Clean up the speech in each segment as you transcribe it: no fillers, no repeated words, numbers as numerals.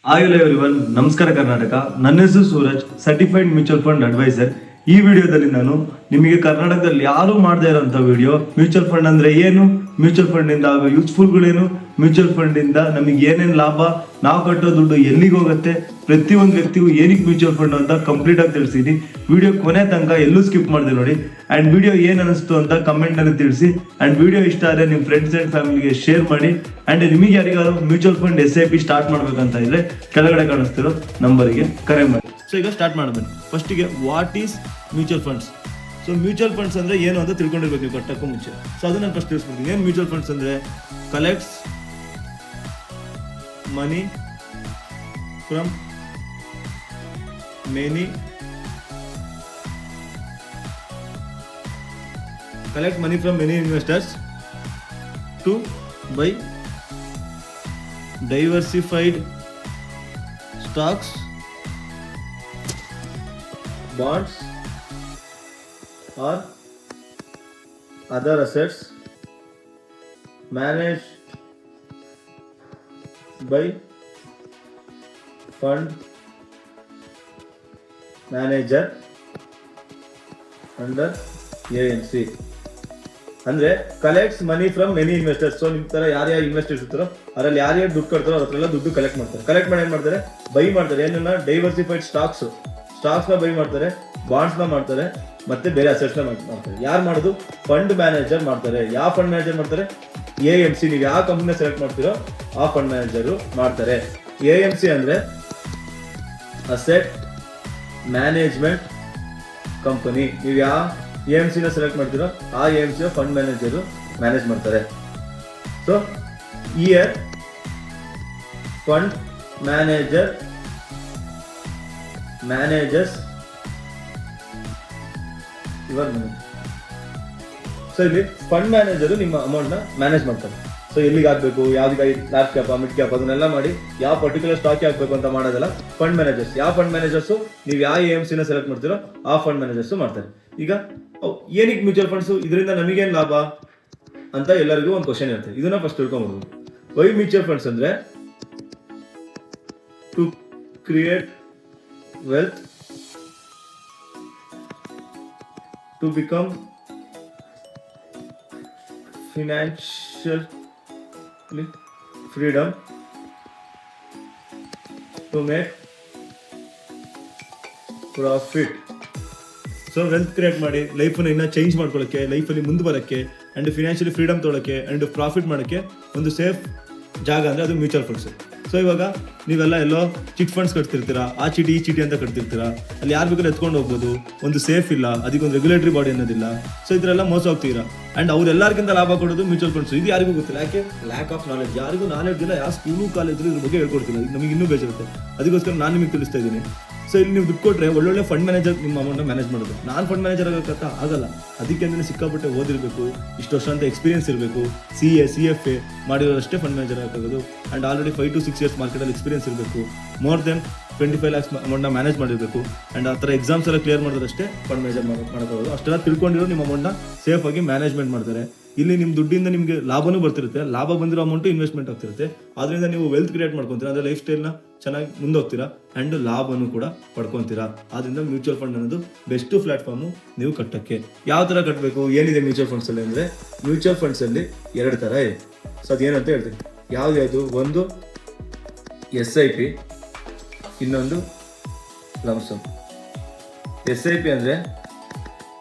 Hi everyone, ನಮಸ್ಕಾರ ಕರ್ನಾಟಕ. ನನ್ನ ಹೆಸರು Suraj, certified mutual fund advisor. ಈ ವಿಡಿಯೋದಲ್ಲಿ ನಾನು ನಿಮಗೆ ಕರ್ನಾಟಕದಲ್ಲಿ ಯಾರು ಮಾಡದೇ ಇರೋಂಥ ವಿಡಿಯೋ, ಮ್ಯೂಚುವಲ್ ಫಂಡ್ ಅಂದ್ರೆ ಏನು, ಮ್ಯೂಚುವಲ್ ಫಂಡ್ ಇಂದ ಆಗೋ ಯೂಸ್ಫುಲ್ಗಳೇನು, ಮ್ಯೂಚುವಲ್ ಫಂಡ್ ಇಂದ ನಮಗೆ ಏನೇನು ಲಾಭ, ನಾವು ಕಟ್ಟೋ ದುಡ್ಡು ಎಲ್ಲಿಗೆ ಹೋಗುತ್ತೆ, ಪ್ರತಿಯೊಂದು ವ್ಯಕ್ತಿಗೂ ಏನಕ್ಕೆ ಮ್ಯೂಚುವಲ್ ಫಂಡ್ ಅಂತ ಕಂಪ್ಲೀಟ್ ಆಗಿ ತಿಳಿಸಿದ್ದೀನಿ. ವಿಡಿಯೋ ಕೊನೆ ತನಕ ಎಲ್ಲೂ ಸ್ಕಿಪ್ ಮಾಡಿದೆ ನೋಡಿ. ಅಂಡ್ ವಿಡಿಯೋ ಏನ್ ಅನಿಸ್ತು ಅಂತ ಕಮೆಂಟ್ ನಲ್ಲಿ ತಿಳಿಸಿ. ಅಂಡ್ ವಿಡಿಯೋ ಇಷ್ಟ ಆದರೆ ನಿಮ್ಮ ಫ್ರೆಂಡ್ಸ್ ಅಂಡ್ ಫ್ಯಾಮಿಲಿಗೆ ಶೇರ್ ಮಾಡಿ. ಅಂಡ್ ನಿಮಗೆ ಯಾರಿಗಾದ್ರು ಮ್ಯೂಚುವಲ್ ಫಂಡ್ SIP ಸ್ಟಾರ್ಟ್ ಮಾಡ್ಬೇಕಂತ ಇದ್ರೆ ಕೆಳಗಡೆ ಕಾಣಿಸ್ತಿರೋ ನಂಬರಿಗೆ ಕರೆ ಮಾಡಿ. ಸೊ ಈಗ ಸ್ಟಾರ್ಟ್ ಮಾಡಬೇಕು. ಫಸ್ಟಿಗೆ what is mutual funds. So mutual funds ಅಂದ್ರೆ ಏನು ಅಂತ ತಿಳ್ಕೊಂಡಿರ್ಬೇಕು ನೀವು ಕಟ್ಟಕ್ಕೂ ಮುಂಚೆ. ಸೊ ಅದನ್ನ ನಾನು ಫಸ್ಟ್ ತಿಳಿಸ್ಬಿಡ್ತೀನಿ. ಏನು ಮ್ಯೂಚುವಲ್ ಫಂಡ್ಸ್ ಅಂದ್ರೆ collects money from many collect money from many investors to buy diversified stocks, bonds or other assets managed by fund manager under AMC. ಅಂದ್ರೆ collects money from many investors. So ನಿಮ್ ತರ ಯಾರ್ಯಾರು investors ಇರ್ತಾರೋ ಅದ್ರಲ್ಲಿ ಯಾರ್ಯಾರು ದುಡ್ಡು ಕಟ್ತಾರೋ ಅದ್ರೆಲ್ಲ ದುಡ್ಡು ಕಲೆಕ್ಟ್ ಮಾಡ್ತಾರೆ. ಕಲೆಕ್ಟ್ ಮಾಡಿ ಏನ್ ಮಾಡ್ತಾರೆ, ಬೈ ಮಾಡ್ತಾರೆ. ಏನನ್ನ ಡೈವರ್ಸಿಫೈಡ್ ಸ್ಟಾಕ್ಸ್ ನ ಬೈ ಮಾಡ್ತಾರೆ, ಬಾಂಡ್ಸ್ ನ ಮಾಡ್ತಾರೆ, ಮತ್ತೆ ಬೇರೆ ಅಸೆಟ್ಸ್ ನ ಮಾಡ್ತಾರೆ. ಯಾರು ಮಾಡೋದು? ಫಂಡ್ ಮ್ಯಾನೇಜರ್ ಮಾಡ್ತಾರೆ. ಯಾವ ಫಂಡ್ ಮ್ಯಾನೇಜರ್ ಮಾಡ್ತಾರೆ? AMC. ನೀವು ಯಾವ ಕಂಪ್ನಿ ಸೆಲೆಕ್ಟ್ ಮಾಡ್ತೀರೋ ಆ ಫಂಡ್ ಮ್ಯಾನೇಜರ್ ಮಾಡ್ತಾರೆ. AMC ಅಂದ್ರೆ ಅಸೆಟ್ ಮ್ಯಾನೇಜ್ಮೆಂಟ್ ಕಂಪನಿ. ನೀವು ಯಾವ AMC ನ ಸೆಲೆಕ್ಟ್ ಮಾಡ್ತೀರೋ ಆ AMC ಫಂಡ್ ಮ್ಯಾನೇಜರ್ ಮ್ಯಾನೇಜ್ ಮಾಡ್ತಾರೆ. So here fund manager managers your money. So ಇಲ್ಲಿ ಫಂಡ್ ಮ್ಯಾನೇಜರ್ ನಿಮ್ಮ ಅಮೌಂಟ್ ನ ಮ್ಯಾನೇಜ್ ಮಾಡ್ತಾರೆ. ಸೊ ಎಲ್ಲಿಗೆ ಹಾಕ್ಬೇಕು, ಯಾವ್ದಕ್ಕೆ, ಲಾರ್ಜ್ ಕ್ಯಾಪ್, ಮಿಡ್ ಕ್ಯಾಪ್, ಅದನ್ನೆಲ್ಲ ಮಾಡಿ ಯಾವ ಪರ್ಟಿಕ್ಯುಲರ್ ಸ್ಟಾಕ್ ಹಾಕ್ಬೇಕು ಅಂತ ಮಾಡೋದಲ್ಲ ಫಂಡ್ ಮ್ಯಾನೇಜರ್ಸ್. ಯಾವ ಫಂಡ್ ಮ್ಯಾನೇಜರ್ಸ್ ನೀವು ಯಾವ AMC ನ ಸೆಲೆಕ್ಟ್ ಮಾಡ್ತೀರೋ ಆ ಫಂಡ್ ಮ್ಯಾನೇಜರ್ಸ್ ಮಾಡ್ತಾರೆ. ಈಗ ಏನಕ್ಕೆ ಮ್ಯೂಚುವಲ್ ಫಂಡ್ಸ್, ಇದರಿಂದ ನಮಗೇನು ಲಾಭ ಅಂತ ಎಲ್ಲರಿಗೂ ಒಂದು ಕ್ವಶನ್ ಇರುತ್ತೆ. ಇದನ್ನ ಫಸ್ಟ್ ತಿಳ್ಕೊಂಡ್ಬೋದು. ವೈ ಮ್ಯೂಚುವಲ್ ಫಂಡ್ಸ್ ಅಂದ್ರೆ to create wealth, to become financially freedom, to make profit. So wealth create ಮಾಡಿ ಲೈಫನ್ನು ಇನ್ನೂ ಚೇಂಜ್ ಮಾಡ್ಕೊಳ್ಳೋಕ್ಕೆ, ಲೈಫಲ್ಲಿ ಮುಂದೆ ಬರೋಕ್ಕೆ, ಆ್ಯಂಡ್ ಫಿನಾನ್ಷಿಯಲಿ ಫ್ರೀಡಮ್ ತೊಗೊಳಕ್ಕೆ, ಆ್ಯಂಡ್ ಪ್ರಾಫಿಟ್ ಮಾಡೋಕ್ಕೆ ಒಂದು ಸೇಫ್ ಜಾಗ ಅಂದರೆ ಅದು ಮ್ಯೂಚುವಲ್ ಫಂಡ್ಸ್. ಸೊ ಇವಾಗ ನೀವೆಲ್ಲ ಎಲ್ಲೋ ಚಿಟ್ ಫಂಡ್ಸ್ ಕಟ್ತಿರ್ತೀರಾ, ಆ ಚೀಟಿ ಈ ಚೀಟಿ ಅಂತ ಕಟ್ತಿರ್ತೀರಾ. ಅಲ್ಲಿ ಯಾರು ಬೇಕಾದ್ರೆ ಎತ್ಕೊಂಡು ಹೋಗ್ಬೋದು. ಒಂದು ಸೇಫ್ ಇಲ್ಲ, ಅದಕ್ಕೊಂದು ರೆಗ್ಯುಲೇಟರಿ ಬಾಡಿ ಅನ್ನೋದಿಲ್ಲ. ಸೊ ಇದರೆಲ್ಲ ಮೋಸ ಹೋಗ್ತೀರಾ. ಆ್ಯಂಡ್ ಅವ್ರೆಲ್ಲರಿಗಿಂತ ಲಾಭ ಕೊಡೋದು ಮ್ಯೂಚುವಲ್ ಫಂಡ್ಸ್. ಇದು ಯಾರಿಗೂ ಗೊತ್ತಿಲ್ಲ. ಯಾಕೆ? Lack of knowledge. ಯಾರಿಗೂ ನಾಲೆಡ್ಜ್ ಇಲ್ಲ. ಯಾವ ಸ್ಕೂಲು ಕಾಲೇಜು ಇದ್ರ ಬಗ್ಗೆ ಹೇಳ್ಕೊಡ್ತಿಲ್ಲ. ಇದು ನಮಗೆ ಇನ್ನೂ ಬೇಜಾರುತ್ತೆ. ಅದಕ್ಕೋಸ್ಕರ ನಾನು ನಿಮಗೆ ತಿಳಿಸ್ತಾ ಇದ್ದೀನಿ. ಸೊ ಇಲ್ಲಿ ನೀವು ದುಡ್ಡು ಕೊಟ್ಟರೆ ಒಳ್ಳೊಳ್ಳೆ ಫಂಡ್ ಮ್ಯಾನೇಜರ್ ನಿಮ್ಮ ಅಮೌಂಟ್ನ ಮ್ಯಾನೇಜ್ ಮಾಡೋದು. ನಾನು ಫಂಡ್ ಮ್ಯಾನೇಜರ್ ಆಗೋಕ್ಕಂತ ಆಗಲ್ಲ. ಅದಕ್ಕೆ ಅಂದರೆ ಸಿಕ್ಕಾಪಟ್ಟೆ ಓದಿರಬೇಕು, ಇಷ್ಟು ವರ್ಷ ಅಂತ ಎಕ್ಸ್ಪೀರಿಯನ್ಸ್ ಇರಬೇಕು. CA CFA ಮಾಡಿರೋರಷ್ಟೇ ಫಂಡ್ ಮ್ಯಾನೇಜರ್ ಆಗೋದು. ಆ್ಯಂಡ್ ಆಲ್ರೆಡಿ 5 to 6 years ಮಾರ್ಕೆಟಲ್ಲಿ ಎಕ್ಸ್ಪೀರಿಯನ್ಸ್ ಇರಬೇಕು. ಮೋರ್ ದೆನ್ 25 lakhs ಅಮೌಂಟ್ನ ಮ್ಯಾನೇಜ್ ಮಾಡಿರಬೇಕು. ಆ್ಯಂಡ್ ಆ ಥರ ಎಕ್ಸಾಮ್ಸ್ ಎಲ್ಲ ಕ್ಲಿಯರ್ ಮಾಡಿದ್ರಷ್ಟೇ ಫಂಡ್ ಮ್ಯಾನೇಜರ್ ಮಾಡೋಕ್ಕಾಗೋದು. ಅಷ್ಟೆಲ್ಲ ತಿಳ್ಕೊಂಡಿರೋ ನಿಮ್ಮ ಅಮೌಂಟ್ನ ಸೇಫ್ ಆಗಿ ಮ್ಯಾನೇಜ್ಮೆಂಟ್ ಮಾಡ್ತಾರೆ. ಇಲ್ಲಿ ನಿಮ್ಮ ದುಡ್ಡಿಂದ ನಿಮಗೆ ಲಾಭನೂ ಬರ್ತಿರುತ್ತೆ. ಲಾಭ ಬಂದಿರೋ ಅಮೌಂಟು ಇನ್ವೆಸ್ಟ್ಮೆಂಟ್ ಆಗ್ತಿರುತ್ತೆ. ಅದರಿಂದ ನೀವು ವೆಲ್ತ್ ಕ್ರಿಯೇಟ್ ಮಾಡ್ಕೊತೀರಾ, ಅಂದರೆ ಲೈಫ್ ಸ್ಟೈಲ್ನ ಚೆನ್ನಾಗಿ ಮುಂದೋಗ್ತೀರಾ, ಆ್ಯಂಡ್ ಲಾಭನೂ ಕೂಡ ಪಡ್ಕೊತೀರಾ. ಆದ್ದರಿಂದ ಮ್ಯೂಚುವಲ್ ಫಂಡ್ ಅನ್ನೋದು ಬೆಸ್ಟ್ ಪ್ಲಾಟ್ಫಾರ್ಮು ನೀವು ಕಟ್ಟೋಕ್ಕೆ. ಯಾವ ಥರ ಕಟ್ಟಬೇಕು, ಏನಿದೆ ಮ್ಯೂಚುವಲ್ ಫಂಡ್ಸಲ್ಲಿ ಅಂದರೆ, ಮ್ಯೂಚುವಲ್ ಫಂಡ್ಸಲ್ಲಿ 2 ಥರ ಇದೆ. ಸೊ ಅದೇನಂತ ಹೇಳ್ತೀನಿ. ಯಾವುದು? ಒಂದು SIP, ಇನ್ನೊಂದು ಲಂಸಮ್. SIP ಅಂದರೆ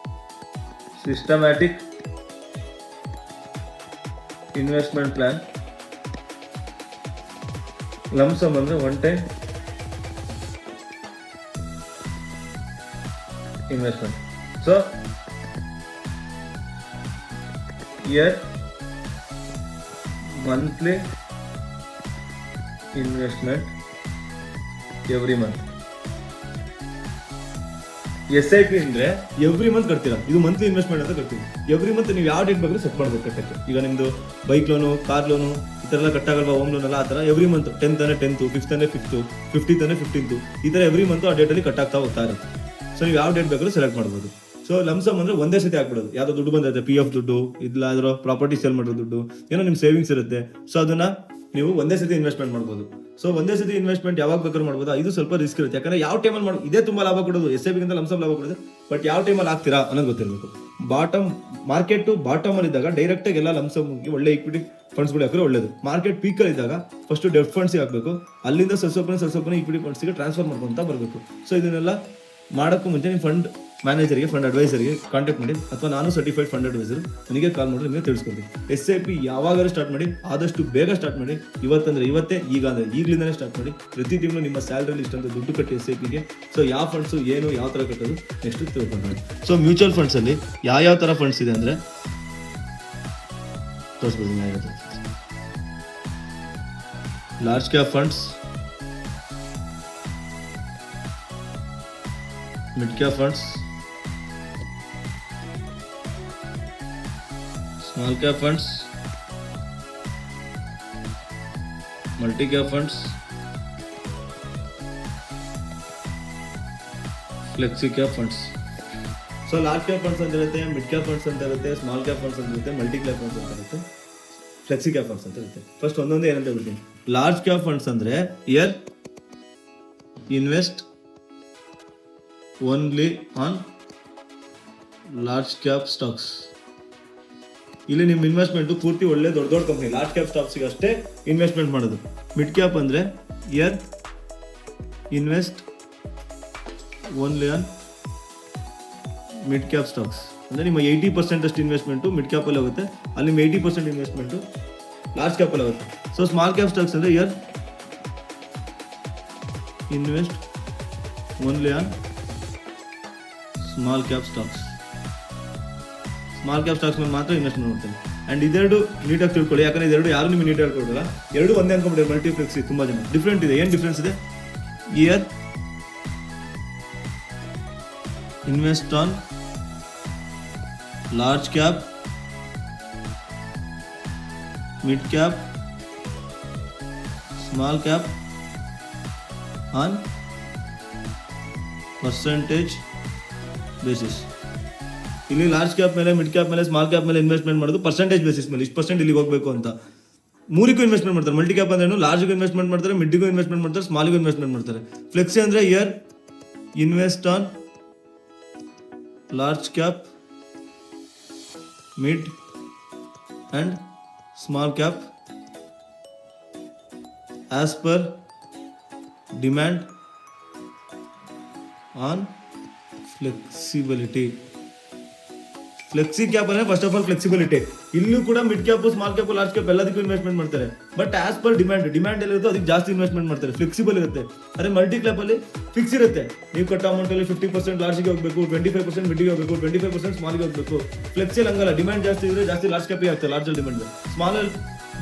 ಸಿಸ್ಟಮ್ಯಾಟಿಕ್ ಇನ್ವೆಸ್ಟ್ಮೆಂಟ್ ಪ್ಲಾನ್. ಲಂಸಮ್ ಅಂದ್ರೆ one time investment. So here monthly investment every month. SIP ಅಂದ್ರೆ ಎವ್ರಿ ಮಂತ್ ಕಟ್ತೀರಾ. ಇದು ಮಂತ್ಲಿ ಇನ್ವೆಸ್ಟ್ಮೆಂಟ್ ಅಂತ ಕಟ್ತೀವಿ. ಎವ್ರಿ ಮಂತ್ ನೀವು ಯಾವ ಡೇಟ್ ಬೇಕಾದ್ರೂ ಸೆಟ್ ಮಾಡ್ಬೇಕು ಕಟ್ಟಕ್ಕೆ. ಈಗ ನಿಮ್ದು ಬೈಕ್ ಲೋನು, ಕಾರ್ ಲೋನು ಈ ಥರ ಎಲ್ಲ ಕಟ್ಟಾಗಲ್ವಾ, ಹೋಮ್ ಲೋನ್ ಎಲ್ಲ ಆ ಥರ ಎವ್ರಿ ಮಂತ್ 10th ಅಂದರೆ 10th, 5th ಅಂದರೆ 5th, 15th ಅಂದರೆ 15th, ಈ ಥರ ಎವ್ರಿ ಮಂತ್ ಆ ಡೇಟಲ್ಲಿ ಕಟ್ಟಾಗ್ತಾ ಹೋಗ್ತಾ ಇರುತ್ತೆ. ಸೊ ನೀವು ಯಾವ ಡೇಟ್ ಬೇಕಾದ್ರೂ ಸೆಲೆಕ್ಟ್ ಮಾಡ್ಬೋದು. ಸೊ ಲಂಸಮ್ ಅಂದ್ರೆ ಒಂದೇ ಸತಿ ಹಾಕ್ಬಿಡೋದು. ಯಾವ್ದೋ ದುಡ್ಡು ಬಂದಿರುತ್ತೆ, PF ದುಡ್ಡು, ಇಲ್ಲಾದ್ರೂ ಪ್ರಾಪರ್ಟಿ ಸೇಲ್ ಮಾಡೋ ದುಡ್ಡು, ಏನೋ ನಿಮ್ಮ ಸೇವಿಂಗ್ಸ್ ಇರುತ್ತೆ. ಸೊ ಅದನ್ನ ನೀವು ಒಂದೇ ಸತಿ ಇನ್ವೆಸ್ಟ್ಮೆಂಟ್ ಮಾಡ್ಬೋದು. ಸೊ ಒಂದೇ ಸತಿ ಇನ್ವೆಸ್ಟ್ಮೆಂಟ್ ಯಾವಾಗ ಬೇಕಾದ್ರೂ ಮಾಡ್ಬೋದು. ಇದು ಸ್ವಲ್ಪ ರಿಸ್ಕ್ ಇರುತ್ತೆ, ಯಾಕಂದ್ರೆ ಯಾವ ಟೈಮಲ್ಲಿ ಮಾಡಿ ಇದೇ ತುಂಬಾ ಲಾಭ ಕೊಡೋದು, SIP ಗಿಂತ ಲಂಸಮ್ ಲಾಭ ಕೊಡೋದು. ಬಟ್ ಯಾವ ಟೈಮಲ್ಲಿ ಆಗ್ತೀರಾ ಅನ್ನೋದು ಗೊತ್ತಿರಬೇಕು. ಮಾರ್ಕೆಟ್ ಬಾಟಮ್ ಅಲ್ಲಿ ಇದ್ದಾಗ ಡೈರೆಕ್ಟ್ ಆಗಿ ಎಲ್ಲ ಲಂಸಮ್ ಒಳ್ಳೆ ಇಕ್ವಿಟಿ ಫಂಡ್ಸ್ಗಳು ಹಾಕಿದ್ರೆ ಒಳ್ಳೇದು. ಮಾರ್ಕೆಟ್ ಪೀಕ್ ಅಲ್ಲಿ ಇದ್ದಾಗ ಫಸ್ಟ್ ಡೆಟ್ ಫಂಡ್ಸ್ಗೆ ಹಾಕಬೇಕು, ಅಲ್ಲಿಂದ ಸ್ವಲ್ಪನೇ ಇಕ್ವಿಟಿ ಫಂಡ್ಸ್ಗೆ ಟ್ರಾನ್ಸ್ಫರ್ ಮಾಡ್ಕೊಂತ ಬರಬೇಕು. ಸೊ ಇದನ್ನೆಲ್ಲ ಮಾಡೋಕ್ಕೂ ಮುಂಚೆ ನಿಮ್ಮ ಫಂಡ್ ಮ್ಯಾನೇಜರ್ಗೆ, ಫಂಡ್ ಅಡ್ವೈಸರ್ಗೆ ಕಾಂಟ್ಯಾಕ್ಟ್ ಮಾಡಿ, ಅಥವಾ ನಾನು ಸರ್ಟಿಫೈಡ್ ಫಂಡ್ ಅಡ್ವೈಸರ್, ನನಗೆ ಕಾಲ್ ಮಾಡಿ ನಿಮಗೆ ತಿಳಿಸ್ಕೊಡ್ತೀನಿ. SIP ಯಾವಾಗಾದ್ರೂ ಸ್ಟಾರ್ಟ್ ಮಾಡಿ, ಆದಷ್ಟು ಬೇಗ ಸ್ಟಾರ್ಟ್ ಮಾಡಿ. ಇವತ್ತಂದ್ರೆ ಇವತ್ತೇ, ಈಗ ಅಂದರೆ ಈಗಲಿಂದನೇ ಸ್ಟಾರ್ಟ್ ಮಾಡಿ. ಪ್ರತಿ ತಿಂಗಳು ನಿಮ್ಮ ಸ್ಯಾಲರಿಲಿ ಇಷ್ಟಂತ ದುಡ್ಡು ಕಟ್ಟಿ SIPಗೆ. ಸೊ ಯಾವ ಫಂಡ್ಸು ಏನು, ಯಾವ ಥರ ಕಟ್ಟೋದು ನೆಕ್ಸ್ಟ್ ತಿಳ್ಕೊಂಡು. ಸೊ ಮ್ಯೂಚುವಲ್ ಫಂಡ್ಸಲ್ಲಿ ಯಾವ ಥರ ಫಂಡ್ಸ್ ಇದೆ ಅಂದರೆ ತೋರಿಸ್ಬೋದು. Large cap funds, mid cap funds, small cap funds, multi cap funds, flexi cap funds. So large cap funds ಅಂತ ಇರುತ್ತೆ, ಮಿಡ್ ಕ್ಯಾಪ್ ಫಂಡ್ಸ್ ಅಂತ ಇರುತ್ತೆ, ಸ್ಮಾಲ್ ಕ್ಯಾಪ್ ಫಂಡ್ಸ್ ಅಂತ ಇರುತ್ತೆ, ಮಲ್ಟಿ ಕ್ಯಾಪ್ ಫಂಡ್ಸ್ ಅಂತ ಇರುತ್ತೆ, ಫ್ಲೆಕ್ಸಿ ಕ್ಯಾಪ್ ಫಂಡ್ಸ್ ಅಂತ ಇರುತ್ತೆ. ಫಸ್ಟ್ ಒಂದೊಂದೇ ಏನಂತ ಹೇಳ್ತೀನಿ. ಲಾರ್ಜ್ ಕ್ಯಾಪ್ ಫಂಡ್ಸ್ ಅಂದ್ರೆ year invest only on large cap stocks. ಇಲ್ಲಿ ನಿಮ್ಮ ಇನ್ವೆಸ್ಟ್ಮೆಂಟ್ ಪೂರ್ತಿ ಒಳ್ಳೆ ದೊಡ್ಡ ಕಂಪನಿ ಲಾರ್ಜ್ ಕ್ಯಾಪ್ ಸ್ಟಾಕ್ಸ್ಗೆ ಅಷ್ಟೇ ಇನ್ವೆಸ್ಟ್ಮೆಂಟ್ ಮಾಡೋದು. ಮಿಡ್ ಕ್ಯಾಪ್ ಅಂದರೆ year invest only on mid cap stocks. ಅಂದರೆ ನಿಮ್ಮ 80% ಅಷ್ಟು ಇನ್ವೆಸ್ಟ್ಮೆಂಟು ಮಿಡ್ ಕ್ಯಾಪಲ್ಲಿ ಹೋಗುತ್ತೆ, ಅಲ್ಲಿ ನಿಮ್ಮ 80% ಇನ್ವೆಸ್ಟ್ಮೆಂಟು ಲಾರ್ಜ್ ಕ್ಯಾಪಲ್ಲಿ ಆಗುತ್ತೆ. ಸೊ ಸ್ಮಾಲ್ ಕ್ಯಾಪ್ ಸ್ಟಾಕ್ಸ್ ಅಂದರೆ year invest only on small cap stocks. Small cap stocks ಮೇಲೆ ಮಾತ್ರ ಇನ್ವೆಸ್ಟ್ಮೆಂಟ್ ಮಾಡ್ತೇನೆ. ಆ್ಯಂಡ್ ಇದೆರಡು ನೀಟಾಗಿ ತಿಳ್ಕೊಳ್ಳಿ, ಯಾಕಂದರೆ ಇದೆರಡು ಯಾರು ನಿಮಗೆ ನೀಟಾಗಿ ಹೇಳ್ಕೊಡಲ್ಲ. ಎರಡು ಒಂದೇ ಅನ್ಕೊಂಡ್ಬಿಟ್ಟು ಮಲ್ಟಿಪ್ಲೆಕ್ಸಿ ತುಂಬ ಜನ ಡಿಫ್ರೆಂಟ್ ಇದೆ. ಏನು ಡಿಫ್ರೆನ್ಸ್ ಇದೆ? Year invest on large cap, mid cap, small cap on percentage basis. ಇಲ್ಲಿ ಲಾರ್ಜ್ ಕ್ಯಾಪ್ ಮೇಲೆ, ಮಿಡ್ ಕ್ಯಾಪ್ ಮೇಲೆ, ಸ್ಮಾಲ್ ಕ್ಯಾಪ್ ಮೇಲೆ ಇನ್ವೆಸ್ಟ್ಮೆಂಟ್ ಮಾಡೋದು ಪರ್ಸೆಂಟೇಜ್ ಬೇಸಿಸ್ ಮೇಲೆ. ಇಷ್ಟು ಪರ್ಸೆಂಟ್ ಇಲ್ಲಿಗೆ ಹೋಗಬೇಕು ಅಂತ ಮೂರಿಗೂ ಇನ್ವೆಸ್ಟ್ಮೆಂಟ್ ಮಾಡ್ತಾರೆ. ಮಲ್ಟಿ ಕ್ಯಾಪ್ ಅಂದ್ರೆ ಲಾರ್ಜ್ಗೂ ಇನ್ವೆಸ್ಟ್ಮೆಂಟ್ ಮಾಡ್ತಾರೆ, ಮಿಡ್ಗೂ ಇನ್ವೆಸ್ಟ್ಮೆಂಟ್ ಮಾಡ್ತಾರೆ, ಸ್ಮಾಲ್ಗೂ ಇನ್ವೆಸ್ಟ್ಮೆಂಟ್ ಮಾಡ್ತಾರೆ. ಫ್ಲೆಕ್ಸಿ ಅಂದರೆ year invest on large cap, mid and small cap as per demand on flexibility. Flexi cap ಅಂದರೆ ಫಸ್ಟ್ ಆಫ್ ಆಲ್ ಫ್ಲೆಕ್ಸಿಬಿಲಿಟಿ. ಇಲ್ಲೂ ಕೂಡ mid cap, small cap, large cap ಎಲ್ಲದಕ್ಕೂ investment ಮಾಡ್ತಾರೆ. But as per demand ಎಲ್ಲಿರುತ್ತೋ ಅದಕ್ಕೆ ಜಾಸ್ತಿ investment ಮಾಡ್ತಾರೆ, flexible ಇರುತ್ತೆ. ಅದೇ ಮಲ್ಟಿ ಕ್ಯಾಪಲ್ಲಿ ಫಿಕ್ಸ್ ಇರುತ್ತೆ. ನೀವು ಕಟ್ಟೋ ಅಮೌಂಟಲ್ಲಿ 50% ಲಾರ್ಜ್ಗೆ ಹೋಗಬೇಕು, 25% ಮಿಡ್ಗೆ ಹೋಗಬೇಕು, 25% ಸ್ಮಾಲ್ಗೆ ಹೋಗಬೇಕು. ಫ್ಲೆಕ್ಸಿಲ್ ಹಂಗಲ್ಲ, ಡಿಮ್ಯಾಂಡ್ ಜಾಸ್ತಿ ಇದ್ರೆ ಜಾಸ್ತಿ ಲಾರ್ಜ್ ಕ್ಯಾಪಿಗೆ ಆಗ್ತದೆ, ಲಾರ್ಜ್ ಡಿಮ್ಯಾಂಡ್. ಸ್ಮಾಲ್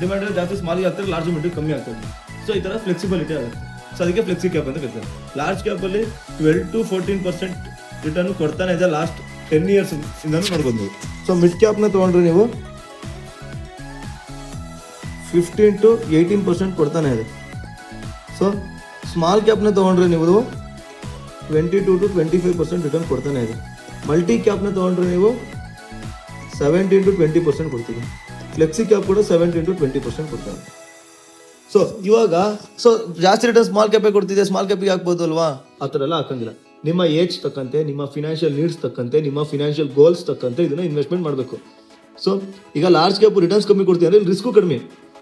ಡಿಮ್ಯಾಂಡ್ ಜಾಸ್ತಿ ಸ್ಮಾಲ್ಗೆ ಆಗ್ತದೆ, ಲಾರ್ಜ್ ಮಿಡ್ಗೆ ಕಮ್ಮಿ ಆಗ್ತದೆ. ಸೊ ಈ ಥರ ಫ್ಲೆಕ್ಸಿಬಿಲಿಟಿ ಆಗುತ್ತೆ. ಸೊ ಅದಕ್ಕೆ ಫ್ಲೆಕ್ಸಿ ಕ್ಯಾಪ್ ಅಂತ ಕರೀತಾರೆ. ಲಾರ್ಜ್ ಕ್ಯಾಪಲ್ಲಿ 12 to 14% ರಿಟರ್ನ್ ಕೊಡ್ತಾನೆ ಇದೆ ಲಾಸ್ಟ್ 10 years ಇಂದನೂ ನೋಡ್ಬೋದು. ಸೊ ಮಿಡ್ ಕ್ಯಾಪ್ನ ತೊಗೊಂಡ್ರೆ ನೀವು 15 to 18% ಕೊಡ್ತಾನೆ ಇದೆ. ಸೊ ಸ್ಮಾಲ್ ಕ್ಯಾಪ್ನ ತೊಗೊಂಡ್ರೆ ನೀವು 22 to 25% ರಿಟರ್ನ್ ಕೊಡ್ತಾನೆ ಇದೆ. ಮಲ್ಟಿ ಕ್ಯಾಪ್ನ ತೊಗೊಂಡ್ರೆ ನೀವು 17 to 20% ಕೊಡ್ತೀವಿ. ಫ್ಲೆಕ್ಸಿ ಕ್ಯಾಪ್ ಕೂಡ 17 to 20% ಕೊಡ್ತಾರೆ. ಸೊ ಇವಾಗ ಜಾಸ್ತಿ ರಿಟರ್ನ್ ಸ್ಮಾಲ್ ಕ್ಯಾಪಿಗೆ ಕೊಡ್ತಿದೆ, ಸ್ಮಾಲ್ ಕ್ಯಾಪಿಗೆ ಹಾಕ್ಬೋದು ಅಲ್ವಾ? ಆ ಥರ ಎಲ್ಲ ಹಾಕಂಗಿಲ್ಲ. ನಿಮ್ಮ ಏಜ್ ತಕ್ಕಂತೆ, ನಿಮ್ಮ ಫಿನಾನ್ಷಿಯಲ್ ನೀಡ್ಸ್ ತಕ್ಕಂತೆ, ನಿಮ್ಮ ಫಿನಾನ್ಷಿಯಲ್ ಗೋಲ್ಸ್ ತಕ್ಕಂತೆ ಇದನ್ನು ಇನ್ವೆಸ್ಟ್ಮೆಂಟ್ ಮಾಡಬೇಕು. ಸೊ ಈಗ ಲಾರ್ಜ್ ಕ್ಯಾಪ್ ರಿಟರ್ನ್ಸ್ ಕಮ್ಮಿ ಕೊಡ್ತೀವಿ ಅಂದರೆ ರಿಸ್ಕು ಕಡಿಮೆ,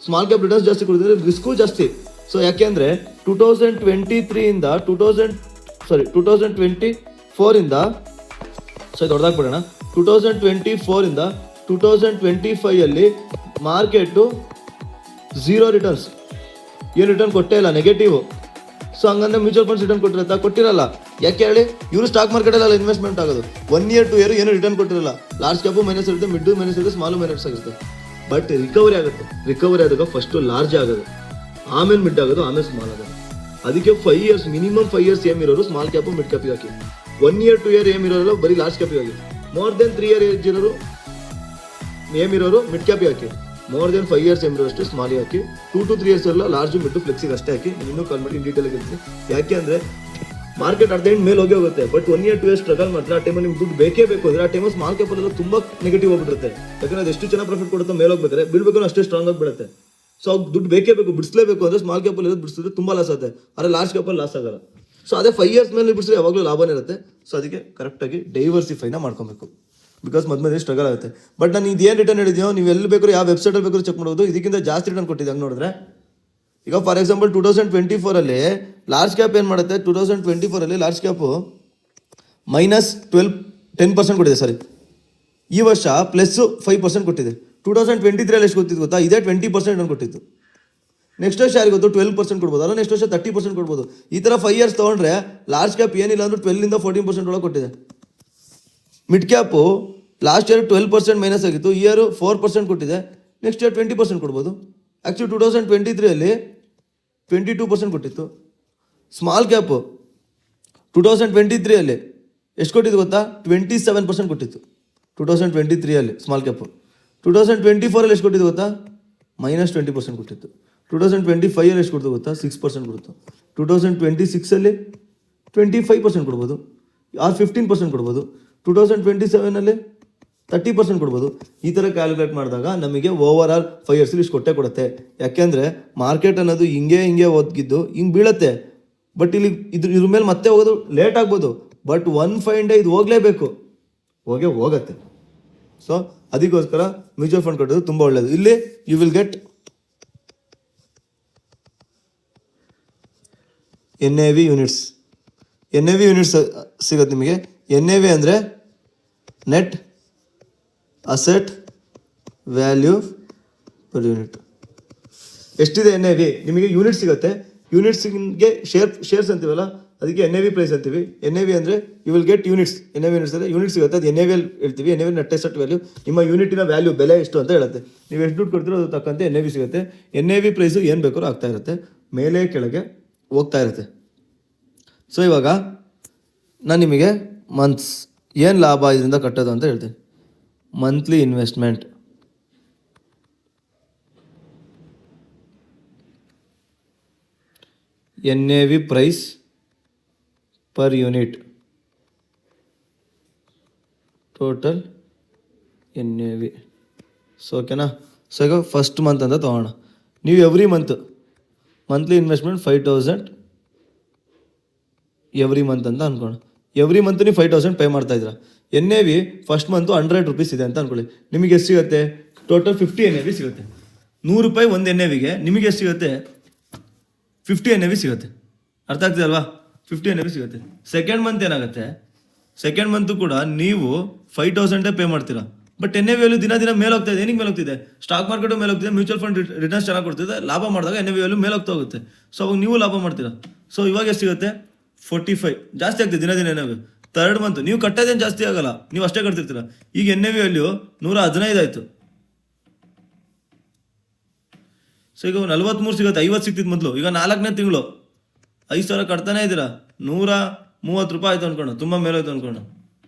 ಸ್ಮಾಲ್ ಕ್ಯಾಪ್ ರಿಟರ್ನ್ಸ್ ಜಾಸ್ತಿ ಕೊಡ್ತಿದ್ರೆ ರಿಸ್ಕು ಜಾಸ್ತಿ. ಸೊ ಯಾಕೆಂದರೆ 2023ಇಂದ 2024ಇಂದ ಸೊ ದೊಡ್ಡದಾಗ್ಬಿಡೋಣ, 2024ಇಂದ 2025 ಮಾರ್ಕೆಟು 0 ರಿಟರ್ನ್ಸ್, ಏನು ರಿಟರ್ನ್ ಕೊಟ್ಟೇ ಇಲ್ಲ, ನೆಗೆಟಿವ್. ಸೊ ಹಂಗಂದ್ರೆ ಮ್ಯೂಚುವಲ್ ಫಂಡ್ಸ್ ರಿಟರ್ನ್ ಕೊಟ್ಟಿರಲ್ಲ. ಯಾಕೆ ಹೇಳಿ? ಇವರು ಸ್ಟಾಕ್ ಮಾರ್ಕೆಟಲ್ಲ ಇನ್ವೆಸ್ಟ್ಮೆಂಟ್ ಆಗೋದು. 1 year 2 year ಏನು ರಿಟರ್ನ್ ಕೊಟ್ಟಿರಲ್ಲ. ಲಾರ್ಜ್ ಕ್ಯಾಪು ಮೈನಸ್ ಇರುತ್ತೆ, ಮಿಡ್ ಮೈನಸ್ ಇರುತ್ತೆ, ಸ್ಮಾಲು ಮೈನಸ್ ಆಗುತ್ತೆ. ಬಟ್ ರಿಕವರಿ ಆಗುತ್ತೆ. ರಿಕವರಿ ಆದಾಗ ಫಸ್ಟು ಲಾರ್ಜ್ ಆಗೋದು, ಆಮೇಲೆ ಮಿಡ್ ಆಗೋದು, ಆಮೇಲೆ ಸ್ಮಾಲ್ ಆಗೋದು. ಅದಕ್ಕೆ 5 years ಮಿನಿಮಮ್ 5 years ಏಮ್ ಇರೋರು ಸ್ಮಾಲ್ ಕ್ಯಾಪು ಮಿಡ್ ಕ್ಯಾಪಿಗೆ ಹಾಕಿ. 1 year 2 year ಏಮ್ ಇರೋರು ಬರೀ ಲಾರ್ಜ್ ಕ್ಯಾಪಿಗೆ ಹಾಕಿ. ಮೋರ್ ದೆನ್ 3 year ಏಜ್ ಇರೋರು ಏಮ್ ಇರೋರು ಮಿಡ್ ಕ್ಯಾಪಿಗೆ ಹಾಕಿ. ಮೋರ್ ದೆನ್ 5 years ಏಮ್ ಅಷ್ಟೇ ಸ್ಮಾಲಿಗೆ ಹಾಕಿ. 2 to 3 years ಎಲ್ಲ ಲಾರ್ಜು ಮಿಡ್ಡು ಫ್ಲೆಕ್ಸಿಗೆ ಅಷ್ಟೇ ಹಾಕಿ. ನೀವು ಇನ್ನೂ ಕಾಲ್ ಮಾಡಿ ಇನ್ ಡೀಟೇಲ್ ಆಗಿರ್ತೀನಿ. ಯಾಕೆ ಅಂದರೆ ಮಾರ್ಕೆಟ್ ಅರ್ಧ ಎಂಡ್ ಮೇಲೆ ಹೋಗುತ್ತೆ. ಬಟ್ 1 year 2 year ಸ್ಟ್ರಗಲ್ ಮಾಡ್ತಾರೆ. ಆ ಟೈಮಲ್ಲಿ ನಿಮ್ಗೆ ದುಡ್ಡು ಬೇಕೇ ಬೇಕು ಅಂದರೆ ಆ ಟೈಮಲ್ಲಿ ಸ್ಮಾಲ್ ಕ್ಯಾಪಲ್ಲೆಲ್ಲ ತುಂಬ ನೆಗೆಟಿವ್ ಹೋಗ್ಬಿಡುತ್ತೆ. ಯಾಕಂದರೆ ಅದು ಎಷ್ಟು ಚೆನ್ನಾಗಿ ಪ್ರಾಫಿಟ್ ಕೊಡುತ್ತೋ ಮೇಲೆ ಹೋಗ್ಬೇಕಾದ್ರೆ ಬೀಳ್ಬೇಕು ಅಷ್ಟೇ ಸ್ಟ್ರಾಂಗ್ ಆಗಿಬಿಡುತ್ತೆ. ಸೊ ಅವ್ರು ದುಡ್ಡು ಬೇಕೇ ಬೇಕು, ಬಿಡಿಸಲೇಬೇಕು ಅಂದರೆ ಸ್ಮಾಲ್ ಕ್ಯಾಪಲ್ಲಿ ಇರೋದು ಬಿಡಿಸಿದ್ರೆ ತುಂಬ ಲಾಸ್ ಆಗುತ್ತೆ, ಆದರೆ ಲಾರ್ಜ್ ಕ್ಯಾಪಲ್ಲಿ ಲಾಸ್ ಆಗಲ್ಲ. ಸೊ ಅದೇ 5 ಇಯರ್ಸ್ ಮೇಲೆ ಬಿಡಿಸಿದ್ರೆ ಯಾವಾಗಲೂ ಲಾಭನೇ ಇರುತ್ತೆ. ಸೊ ಅದಕ್ಕೆ ಕರೆಕ್ಟಾಗಿ ಡೈವರ್ಸಿಫೈನ ಮಾಡ್ಕೊಬೇಕು, ಬಿಕಾಸ್ ಮಧ್ಯೆ ಸ್ಟ್ರಗಲ್ ಆಗುತ್ತೆ. ಬಟ್ ನಾನು ಇದೇನು ರಿಟರ್ನ್ ಹೇಳಿದ್ಯೋ ನೀವು ಎಲ್ಲಿ ಬೇಕಾದ್ರೂ ಯಾವ ವೆಬ್ಸೈಟಲ್ಲಿ ಬೇಕಾದ್ರೂ ಚೆಕ್ ಮಾಡ್ಬೋದು, ಇದಕ್ಕಿಂತ ಜಾಸ್ತಿ ರಿಟರ್ನ್ ಕೊಟ್ಟಿದ್ದೆ. ಹಂಗೆ ನೋಡಿದ್ರೆ ಈಗ ಫಾರ್ ಎಕ್ಸಾಂಪಲ್ 2024 ಲಾರ್ಜ್ ಕ್ಯಾಪ್ ಏನು ಮಾಡುತ್ತೆ, 2024 ಲಾರ್ಜ್ ಕ್ಯಾಪು -10% ಕೊಟ್ಟಿದೆ. ಸಾರಿ, ಈ ವರ್ಷ +5% ಕೊಟ್ಟಿದೆ. 2023 ಎಷ್ಟು ಗೊತ್ತಿತ್ತು ಗೊತ್ತಾ, ಇದೇ 20% ಕೊಟ್ಟಿತ್ತು. ನೆಕ್ಸ್ಟ್ ವರ್ಷ ಯಾರಿಗೆ ಗೊತ್ತು 12% ಕೊಡ್ಬೋದು, ಅಲ್ಲ ನೆಕ್ಸ್ಟ್ ವರ್ಷ 30% ಕೊಡ್ಬೋದು. ಈ ಥರ 5 ಇಯರ್ಸ್ ತೊಗೊಂಡ್ರೆ ಲಾರ್ಜ್ ಕ್ಯಾಪ್ ಏನಿಲ್ಲ ಅಂದರೂ 12 - 14% ಒಳಗೆ ಕೊಟ್ಟಿದೆ. Mid cap last year 12% minus ಆಗಿತ್ತು, ಈ ಇಯರ್ 4% ಕೊಟ್ಟಿದೆ, ನೆಕ್ಸ್ಟ್ ಇಯರ್ 20% ಕೊಡ್ಬೋದು. ಆ್ಯಕ್ಚುಲಿ 2023 22% ಕೊಟ್ಟಿತ್ತು. ಸ್ಮಾಲ್ ಕ್ಯಾಪು 2023 ಎಷ್ಟು ಕೊಟ್ಟಿದ್ದು ಗೊತ್ತಾ, 27% ಕೊಟ್ಟಿತ್ತು 2023 ಸ್ಮಾಲ್ ಕ್ಯಾಪು. 2024 ಎಷ್ಟು ಕೊಟ್ಟಿದ್ದು ಗೊತ್ತಾ, -20% ಕೊಟ್ಟಿತ್ತು. 2025 ಎಷ್ಟು ಕೊಡ್ತು ಗೊತ್ತಾ, 6% ಕೊಡ್ತು. 2026 25% ಕೊಡ್ಬೋದು, ಆರ್ 15% ಕೊಡ್ಬೋದು. 2027 30% ಕೊಡ್ಬೋದು. ಈ ಥರ ಕ್ಯಾಲ್ಕುಲೇಟ್ ಮಾಡಿದಾಗ ನಮಗೆ ಓವರ್ ಆಲ್ 5 ಇಯರ್ಸಲ್ಲಿ ಇಷ್ಟು ಕೊಟ್ಟೆ ಕೊಡುತ್ತೆ. ಯಾಕೆಂದರೆ ಮಾರ್ಕೆಟ್ ಅನ್ನೋದು ಹಿಂಗೆ ಒದಗಿದ್ದು ಹಿಂಗೆ ಬೀಳುತ್ತೆ. ಬಟ್ ಇಲ್ಲಿ ಇದ್ರ ಮೇಲೆ ಮತ್ತೆ ಹೋಗೋದು ಲೇಟ್ ಆಗ್ಬೋದು, ಬಟ್ 1 ಫೈನ್ ಡೇ ಇದು ಹೋಗಲೇಬೇಕು, ಹೋಗತ್ತೆ. ಸೊ ಅದಕ್ಕೋಸ್ಕರ ಮ್ಯೂಚುವಲ್ ಫಂಡ್ ಕಟ್ಟೋದು ತುಂಬ ಒಳ್ಳೆಯದು. ಇಲ್ಲಿ you will get NAV units. NAV units ಸಿಗುತ್ತೆ ನಿಮಗೆ. NAV ಅಂದರೆ net asset value per unit. ಎಷ್ಟಿದೆ NAV ನಿಮಗೆ ಯೂನಿಟ್ ಸಿಗುತ್ತೆ. ಯೂನಿಟ್ಸ್ಗೆ ಶೇರ್ಸ್ ಅಂತೀವಲ್ಲ, ಅದಕ್ಕೆ NAV ಪ್ರೈಸ್ ಅಂತೀವಿ. NAV ಅಂದರೆ you will get units. NAV units ಅಂದರೆ ಯೂನಿಟ್ ಸಿಗುತ್ತೆ, ಅದು NAV ಅಲ್ಲಿ ಹೇಳ್ತೀವಿ. NAV ನೆಟ್ ಅಸೆಟ್ ವ್ಯಾಲ್ಯೂ, ನಿಮ್ಮ ಯೂನಿಟಿನ ವ್ಯಾಲ್ಯೂ ಬೆಲೆ ಎಷ್ಟು ಅಂತ ಹೇಳುತ್ತೆ. ನೀವು ಎಷ್ಟು ದುಡ್ಡು ಕೊಡ್ತೀರೋ ಅದು ತಕ್ಕಂತೆ NAV ಸಿಗುತ್ತೆ. NAV ಪ್ರೈಸು ಏನು ಬೇಕಾದ್ರೂ ಆಗ್ತಾ ಇರುತ್ತೆ, ಮೇಲೆ ಕೆಳಗೆ ಹೋಗ್ತಾ ಇರುತ್ತೆ. ಸೊ ಇವಾಗ ನಾನು ನಿಮಗೆ ಮಂತ್ಸ್ ಏನು ಲಾಭ ಇದರಿಂದ ಕಟ್ಟೋದು ಅಂತ ಹೇಳ್ತೀನಿ. Monthly investment NAV price per unit, total NAV. So ಓಕೆನಾ. ಸೊ ಈಗ ಫಸ್ಟ್ ಮಂತ್ ಅಂತ ತೊಗೋಣ. ನೀವು every monthly investment 5000 every month ಅಂತ ಅಂದ್ಕೊಳ್ಳೋಣ. ಎವ್ರಿ ಮಂತ್ ನೀವು 5000 ಪೇ ಮಾಡ್ತಾಯಿದ್ದೀರಾ. NAV ಫಸ್ಟ್ ಮಂತು 100 ರೂಪೀಸ್ ಇದೆ ಅಂತ ಅಂದ್ಕೊಳ್ಳಿ. ನಿಮಗೆ ಎಷ್ಟು ಸಿಗುತ್ತೆ, ಟೋಟಲ್ 50 NAV ಸಿಗುತ್ತೆ. 100 ರೂಪಾಯಿ ಒಂದು NAVಗೆ ನಿಮಗೆ ಎಷ್ಟು ಸಿಗುತ್ತೆ, 50 NAV ಸಿಗುತ್ತೆ. ಅರ್ಥ ಆಗ್ತಿದೆ ಅಲ್ವಾ, 50 NAV ಸಿಗುತ್ತೆ. ಸೆಕೆಂಡ್ ಮಂತ್ ಏನಾಗುತ್ತೆ, ಸೆಕೆಂಡ್ ಮಂತು ಕೂಡ ನೀವು 5000 ಪೇ ಮಾಡ್ತೀರಾ. ಬಟ್ NAV ವ್ಯಾಲ್ಯೂ ದಿನ ಮೇಲೆ ಹೋಗ್ತಾ ಇದೆ. ಏನಕ್ಕೆ ಮೇಲೆ ಹೋಗ್ತಿದೆ, ಸ್ಟಾಕ್ ಮಾರ್ಕೆಟು ಮೇಲೆ ಹೋಗ್ತಿದೆ, ಮ್ಯೂಚುವಲ್ ಫಂಡ್ ರಿಟರ್ನ್ಸ್ ಚೆನ್ನಾಗಿ ಕೊಡ್ತಿದೆ, ಲಾಭ ಮಾಡಿದಾಗ NAV ವ್ಯಾಲ್ಯೂ ಮೇಲೆ ಹೋಗ್ತಾ ಹೋಗುತ್ತೆ. ಸೊ ಅವಾಗ ನೀವು ಲಾಭ ಮಾಡ್ತೀರಾ. ಸೊ ಇವಾಗ ಎಷ್ಟು ಸಿಗುತ್ತೆ, 45 ಜಾಸ್ತಿ ಆಗ್ತದೆ ದಿನ NAV. ಥರ್ಡ್ ಮಂತ್ ನೀವು ಕಟ್ಟೋದೇನು ಜಾಸ್ತಿ ಆಗಲ್ಲ, ನೀವು ಅಷ್ಟೇ ಕಟ್ತಿರ್ತೀರ. ಈಗ NAV ವ್ಯಾಲ್ಯೂ 115 ಆಯಿತು. ಸೊ ಈಗ 43 ಸಿಗುತ್ತೆ, 50 ಸಿಗ್ತಿತ್ತು ಮೊದಲು. ಈಗ 4ನೇ ತಿಂಗಳು 5000 ಕಟ್ತಾನೆ ಇದ್ದೀರಾ, 130 ರೂಪಾಯಿ ಆಯ್ತು ಅನ್ಕೊಂಡು, ತುಂಬ ಮೇಲೆ ಹೋಯ್ತು ಅನ್ಕೊಂಡು.